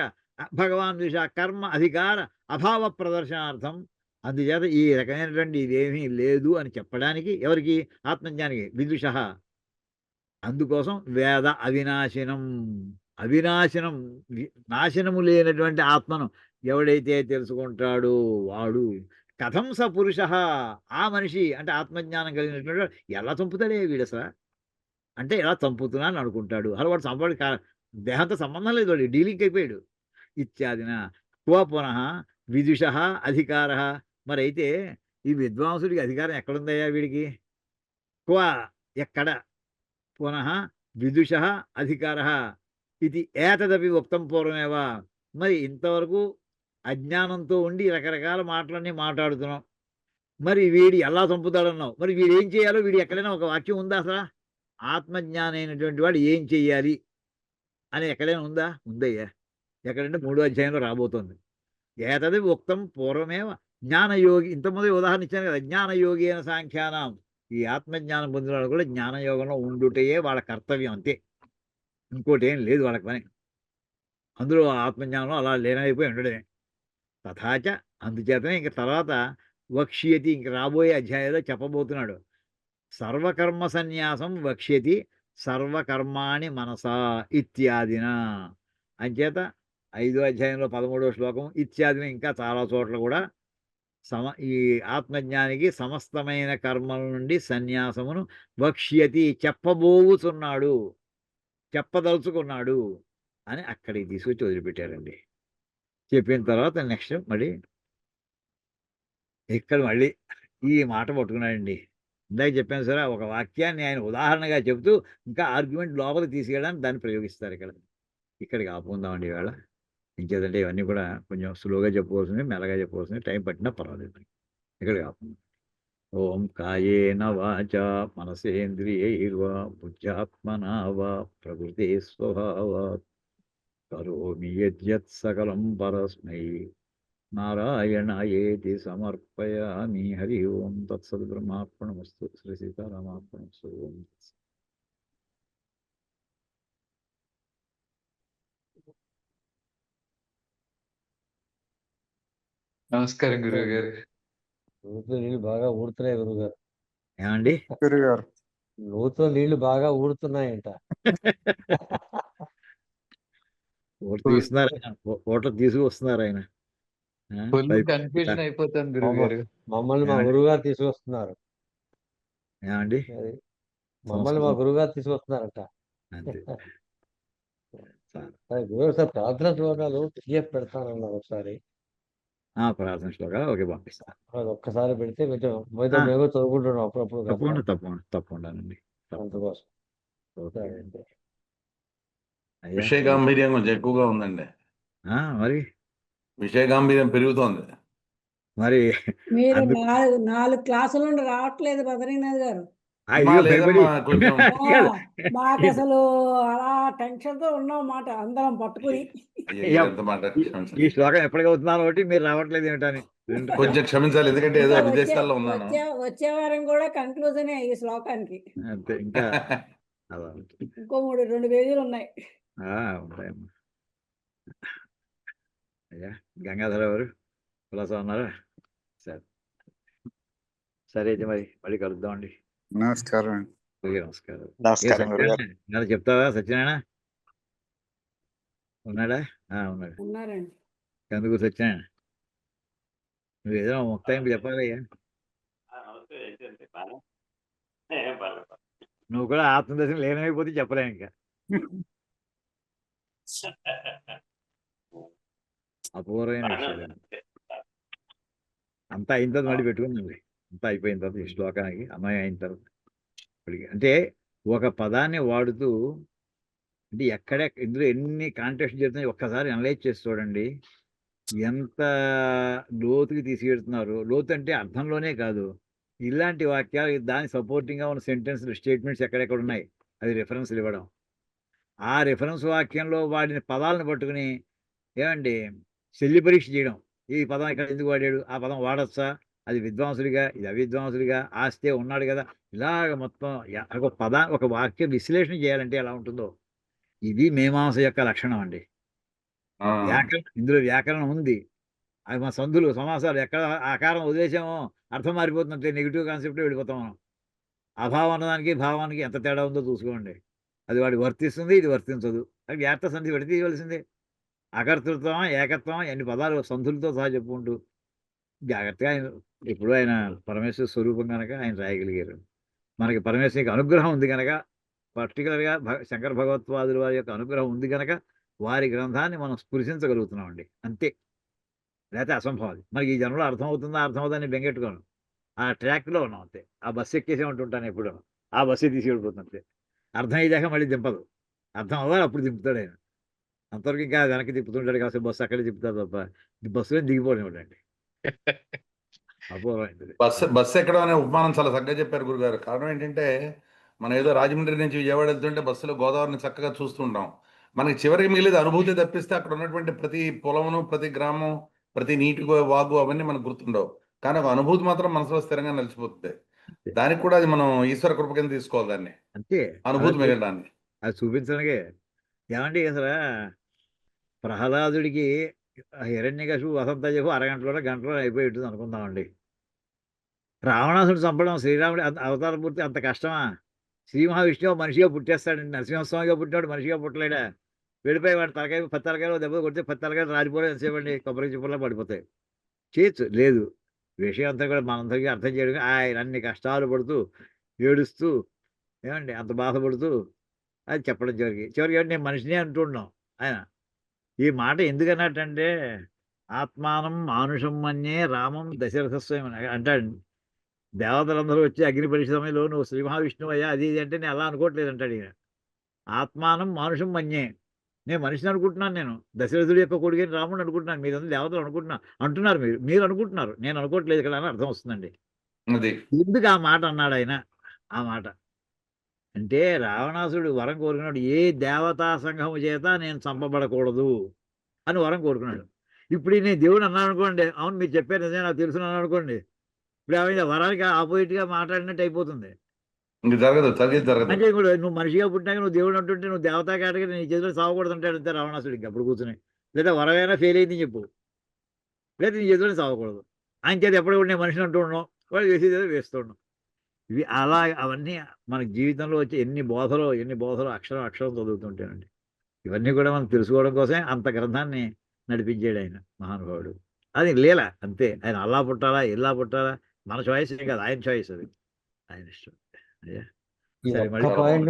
భగవాన్ విష కర్మ అధికార అభావ ప్రదర్శనార్థం. అందుచేత ఈ రకమైనటువంటి ఇదేమీ లేదు అని చెప్పడానికి ఎవరికి? ఆత్మజ్ఞానికి, విదుష. అందుకోసం వేద అవినాశనం నాశనము లేనటువంటి ఆత్మను ఎవడైతే తెలుసుకుంటాడో వాడు కథం స పురుష, ఆ మనిషి అంటే ఆత్మజ్ఞానం కలిగినటువంటి ఎలా చంపుతాడే వీడు అసలు, అంటే ఎలా చంపుతున్నాను అనుకుంటాడు. అసలు వాడు చంపడు, దేహంతో సంబంధం లేదు, వాడు డీలింగ్ అయిపోయాడు. ఇత్యాదిన క్వ పునః విదుష అధికార. మరి అయితే ఈ విద్వాంసుడికి అధికారం ఎక్కడుందయ్యా వీడికి? క్వ ఎక్కడ? పునః విదుష అధికార ఇది ఏతదపి ఉక్తం పూర్వమేవ. మరి ఇంతవరకు అజ్ఞానంతో ఉండి రకరకాల మాటలన్నీ మాట్లాడుతున్నాం. మరి వీడి ఎలా చంపుతాడన్నావు. మరి వీడు ఏం చేయాలో వీడు ఎక్కడైనా ఒక వాక్యం ఉందా అసలు? ఆత్మజ్ఞానం అయినటువంటి వాడు ఏం చెయ్యాలి అని ఎక్కడైనా ఉందా? ఉందయ్యా. ఎక్కడంటే 3వ అధ్యాయంలో రాబోతోంది. ఏతది ఉక్తం పూర్వమేవ జ్ఞానయోగి. ఇంతకుముందే ఉదాహరణ ఇచ్చాను కదా, జ్ఞానయోగి అయిన సాంఖ్యానం. ఈ ఆత్మజ్ఞానం పొందిన వాళ్ళు కూడా జ్ఞానయోగంలో ఉండుటయే వాళ్ళ కర్తవ్యం, అంతే. ఇంకోటి ఏం లేదు వాళ్ళకి పని. అందులో ఆత్మజ్ఞానంలో అలా లీనమైపోయి ఉండడమే. తథాచ అందుచేతనే ఇంక తర్వాత వక్ష్యతి, ఇంక రాబోయే అధ్యాయంలో చెప్పబోతున్నాడు. సర్వకర్మ సన్యాసం వక్ష్యతి సర్వకర్మాణి మనసా ఇత్యాదిన. అంచేత 5వ అధ్యాయంలో 13వ శ్లోకం ఇత్యాదిని ఇంకా చాలా చోట్ల కూడా ఈ ఆత్మజ్ఞానికి సమస్తమైన కర్మల నుండి సన్యాసమును వక్ష్యతి చెప్పదలుచుకున్నాడు అని అక్కడికి తీసుకొచ్చి వదిలిపెట్టారండి. చెప్పిన తర్వాత నెక్స్ట్ మళ్ళీ ఇక్కడ మళ్ళీ ఈ మాట పట్టుకున్నాడండి. ఇందాక చెప్పాను సరే, ఒక వాక్యాన్ని ఆయన ఉదాహరణగా చెబుతూ ఇంకా ఆర్గ్యుమెంట్ లోపలికి తీసుకెళ్ళడానికి దాన్ని ప్రయోగిస్తారు. ఇక్కడికి ఆపుకుందామండి ఇవాళ. ఇంకేదంటే ఇవన్నీ కూడా కొంచెం స్లోగా చెప్పుకోవాల్సింది, మెల్లగా చెప్పుకోవాల్సింది, టైం పట్టినా పర్వాలేదు. ఇక్కడ కాకుండా ఓం కాయేన వాచా మనసేంద్రియైర్వా బుద్ధ్యాత్మనా వా ప్రకృతే స్వభావాత్ కరోమి యద్యత్ సకలం పరస్మై నారాయణాయేతి సమర్పయామి. హరి ఓం తత్సద్. బ్రహ్మార్పణమస్తు. శ్రీ సీతారామార్పణమస్తు. ఓం తత్సత్. నమస్కారం గురువు గారు. నూతిలో నీళ్లు బాగా ఊడుతున్నాయి గురుగారు. ఏమండి? గురుగారు నూతిలో నీళ్లు బాగా ఊడుతున్నాయంట. ఓట్లు తీస్తున్నారు ఆయన. ఓట్లు తీసుకొస్తున్నారు ఆయన. ఫుల్ పైప్ కన్ఫ్యూజన్ అయిపోతాను గురువు గారు. మమ్మల్ని మా ఏమండి? గురుగారు తీసుకొస్తున్నారు. ఏమండి? అది మమ్మల్ని మా గురుగారు తీసుకొస్తున్నారట. అంతే. చాలు. అది గురుగారు సార్ ప్రార్థన శ్లోకాలు పిడిఎఫ్ పెడతానన్నారు ఒకసారి. ప్రార్థన శ్లోకాలు ఓకే పంపిస్తా. అది ఒక్కసారి పెడితే కొంచెం మీతో మేము చదువుకుంటున్నాం అప్పుడప్పుడు కనుక తప్పకుండానండి. అందుకోసం. ఓకే. సరే అండి. అయ్యా. విషయ గాంభీర్యం కొంచెం ఎక్కువగా ఉందండి. మరి విషయ గాంభీర్యం పెరుగుతోంది. మరి మీరు అందుకు- 4 క్లాసుల నుండి రావట్లేదు బద్రీనాథ్ గారు. అయ్యో లేదమ్మా, కొంచెం మాకు అసలు అలా టెన్షన్ తో ఉన్నాం మాట అందరం పట్టుకుని. అయ్యో, ఎంత మాట ఈ క్షమించాలి. శ్లోకం ఎప్పటికీ అవుతున్నారు ఒకటి మీరు రావట్లేదు ఏమిటని. కొంచెం క్షమించాలి, ఎందుకంటే ఏదో ఇంకా విదేశాల్లో ఉన్నాను. వచ్చే వారం కూడా కన్క్లూజన్ ఈ శ్లోకానికి. అంతే. ఇంకా అలా ఉంటుంది. ఇంకో 2 పేజీలు ఉన్నాయి. ఉంటాయమ్మా. అయ్యా గంగాధర గారు కులాసా ఉన్నారా? సరే సరే అయితే మరి మళ్ళీ కలుద్దామండి. నమస్కారం. ఓకే, నమస్కారం. నమస్కారం గురుగారు. ఏమైనా చెప్తావా సత్యనారాయణ? ఉన్నాడా? ఉన్నాడు. ఉన్నారండి. ఎందుకు సత్యనారాయణ నువ్వు ఏదో ముక్తాయింపు చెప్పాలయ్యా. నువ్వు కూడా ఆత్మదర్శనం లేనమైపోతే చెప్పలేను ఇంకా. అపూర్వమైన విషయాలు అంతా అయిన తర్వాత మళ్ళీ పెట్టుకుందండి. అంతా అయిపోయిన తర్వాత ఈ శ్లోకానికి అమ్మాయి అయిన తర్వాత ఇప్పటికి అంటే ఒక పదాన్ని వాడుతూ అంటే ఇందులో ఎన్ని కాంటెక్స్ట్ జరుగుతున్నాయి ఒక్కసారి అనలైజ్ చేసి చూడండి. ఎంత లోతుకి తీసుకెడుతున్నారు. లోతు అంటే అర్థంలోనే కాదు, ఇలాంటి వాక్యాలు దాని సపోర్టింగ్గా ఉన్న సెంటెన్స్లు స్టేట్మెంట్స్ ఎక్కడెక్కడ ఉన్నాయి అది రిఫరెన్స్లు ఇవ్వడం. ఆ రిఫరెన్స్ వాక్యంలో వాడిన పదాలను పట్టుకుని ఏమండి శల్య పరీక్ష చేయడం. ఈ పదం ఇక్కడ ఎందుకు వాడాడు, ఆ పదం వాడచ్చా, అది విద్వాంసుడిగా ఇది అవిద్వాంసుడిగా, ఆస్తే ఉన్నాడు కదా, ఇలాగ మొత్తం ఒక వాక్య విశ్లేషణ చేయాలంటే ఎలా ఉంటుందో ఇది మీమాంస యొక్క లక్షణం అండి. ఇందులో వ్యాకరణం ఉంది. అది మా సందులు సమాసాలు ఎక్కడ ఆకారం వదిలేసామో అర్థం మారిపోతుందంటే నెగిటివ్ కాన్సెప్ట్ వెళ్ళిపోతాం మనం. అభావం అన్నదానికి భావానికి ఎంత తేడా ఉందో చూసుకోండి. అది వాడు వర్తిస్తుంది, ఇది వర్తించదు. అది వ్యార్థ సంధి విడతీయవలసిందే. అకర్తృత్వం, ఏకత్వం ఎన్ని పదాలు సంధులతో సహా చెప్పుకుంటూ జాగ్రత్తగా ఇప్పుడు ఆయన పరమేశ్వర స్వరూపం కనుక ఆయన రాయగలిగారు. మనకి పరమేశ్వరికి అనుగ్రహం ఉంది కనుక, పర్టికులర్గా శంకర భగవత్పాదుల వారి యొక్క అనుగ్రహం ఉంది కనుక వారి గ్రంథాన్ని మనం స్పృశించగలుగుతున్నామండి. అంతే. లేకపోతే అసంభవం. మనకి ఈ జన్మలో అర్థమవుతుందని బెంగెట్టుకోను. ఆ ట్రాక్లో ఉన్నాం అంతే. ఆ బస్సు ఎక్కేసే ఉంటుంటాను ఎప్పుడు. ఆ బస్సే తీసుకెళ్ళిపోతుంది అంతే. అర్థం అయ్యాక మళ్ళీ దింపదు. అర్థం అవ్వాలి అప్పుడు దింపుతాడు ఆయన. అంతవరకు ఇంకా వెనక్కి తిప్పుతుంటాడు కాసేపు బస్సు అక్కడే తిప్పుతాడు తప్ప బస్సులో దిగిపోనివ్వడండి. అపూర్వమైంది. బస్సు ఎక్కడం అనే ఉపమానం చాలా చక్కగా చెప్పారు గురుగారు. కారణం ఏంటంటే మనం ఏదో రాజమండ్రి నుంచి విజయవాడ వెళ్తుంటే బస్సులో గోదావరిని చక్కగా చూస్తుంటాం. మనకి చివరికి మిగిలేదు అనుభూతి తప్పిస్తే అక్కడ ఉన్నటువంటి ప్రతి పొలమును, ప్రతి గ్రామం, ప్రతి నీటి వాగు అవన్నీ మనకు గుర్తుండవు. కానీ ఒక అనుభూతి మాత్రం మనసులో స్థిరంగా నిలిచిపోతుంది. దానికి కూడా అది మనం ఈశ్వర కృప కింద తీసుకోవాలి దాన్ని, అంతే. అనుభూతి మిగలడాన్ని. అది చూపించడానికే. ఏమండి అసలు ప్రహ్లాదుడికి హిరణ్యకశిపు వసంత చెప్పు గంటలో అయిపోయేట్టుంది అనుకుందామండి. రావణాసుడు చంపడం శ్రీరాముడి అవతార పూర్తి అంత కష్టమా? శ్రీ మహావిష్ణువు మనిషిగా పుట్టేస్తాడండి. నరసింహస్వామిగా పుట్టినాడు, మనిషిగా పుట్టలేడా? వెళ్ళిపోయి వాడు తలకాయ 10 తలకాయలు దెబ్బ కొడితే 10 తలకాయలు రాలిపోవడం ఎంతసేపండి, కొబ్బరి చిప్పల్లో పడిపోతాయి. చేయొచ్చు, లేదు. విషయం అంతా కూడా మనందరికీ అర్థం చేయడం. ఆయన అన్ని కష్టాలు పడుతూ ఏడుస్తూ ఏమండి అంత బాధపడుతూ అది చెప్పడం చివరికి నేను మనిషినే అంటున్నాం ఆయన. ఈ మాట ఎందుకన్నట్టంటే ఆత్మానం మానుషం మన్యే రామం దశరథస్వామి అంటాడు. దేవతలందరూ వచ్చి అగ్ని పరీక్ష సమయంలో నువ్వు శ్రీ మహావిష్ణువు అయ్యా అది ఇది అంటే నేను అలా అనుకోవట్లేదు అంటాడు ఈయన. ఆత్మానం మానుషం మన్యే, నేను మనిషిని అనుకుంటున్నాను, నేను దశరథుడి యొక్క కొడుకు రాముడు అనుకుంటున్నాను, మీరందరూ దేవతలు అనుకుంటున్నాను అంటున్నారు, మీరు అనుకుంటున్నారు, నేను అనుకోవట్లేదు ఇక్కడ అని అర్థం వస్తుందండి. అది ఎందుకు ఆ మాట అన్నాడు ఆయన? ఆ మాట అంటే రావణాసుడు వరం కోరుకున్నాడు, ఏ దేవతా సంఘము చేత నేను చంపబడకూడదు అని వరం కోరుకున్నాడు. ఇప్పుడు నేను దేవుడు అన్నాను అనుకోండి, అవును మీరు చెప్పారు నిజమే నాకు తెలుసున్నాను అనుకోండి, ఇప్పుడు ఏమైనా వరానికి ఆపోజిట్గా మాట్లాడినట్టు అయిపోతుంది. ఇంక జరగదు. అంటే ఇప్పుడు నువ్వు మనిషిగా పుట్టినాక నువ్వు దేవుడు అంటుంటే నువ్వు దేవతా కేటగిరీ నీ చేతిలో సావకూడదు అంటాడు అంతే రావణాసుడికి అప్పుడు కూర్చుని. లేదా వరమైనా ఫెయిల్ అయింది చెప్పు, లేదా నీ చేతిలో సావకూడదు. ఆయన చేత ఎప్పుడు నేను మనిషిని అంటూ ఉన్నాం, వాడు వేసేది వేస్తూ ఉన్నాం. ఇవి అలా అవన్నీ మన జీవితంలో వచ్చే ఎన్ని బోధలు అక్షరం చదువుతుంటానండి. ఇవన్నీ కూడా మనం తెలుసుకోవడం కోసమే అంత గ్రంథాన్ని నడిపించాడు ఆయన మహానుభావుడు. అది లీల అంతే. ఆయన అలా పుట్టాలా ఇలా పుట్టాలా మన చాయిస్ ఏం కాదు, ఆయన చాయిస్, అది ఆయన ఇష్టం. అయ్యా ఈ సరే ఒక్క మళ్ళీ పాయింట్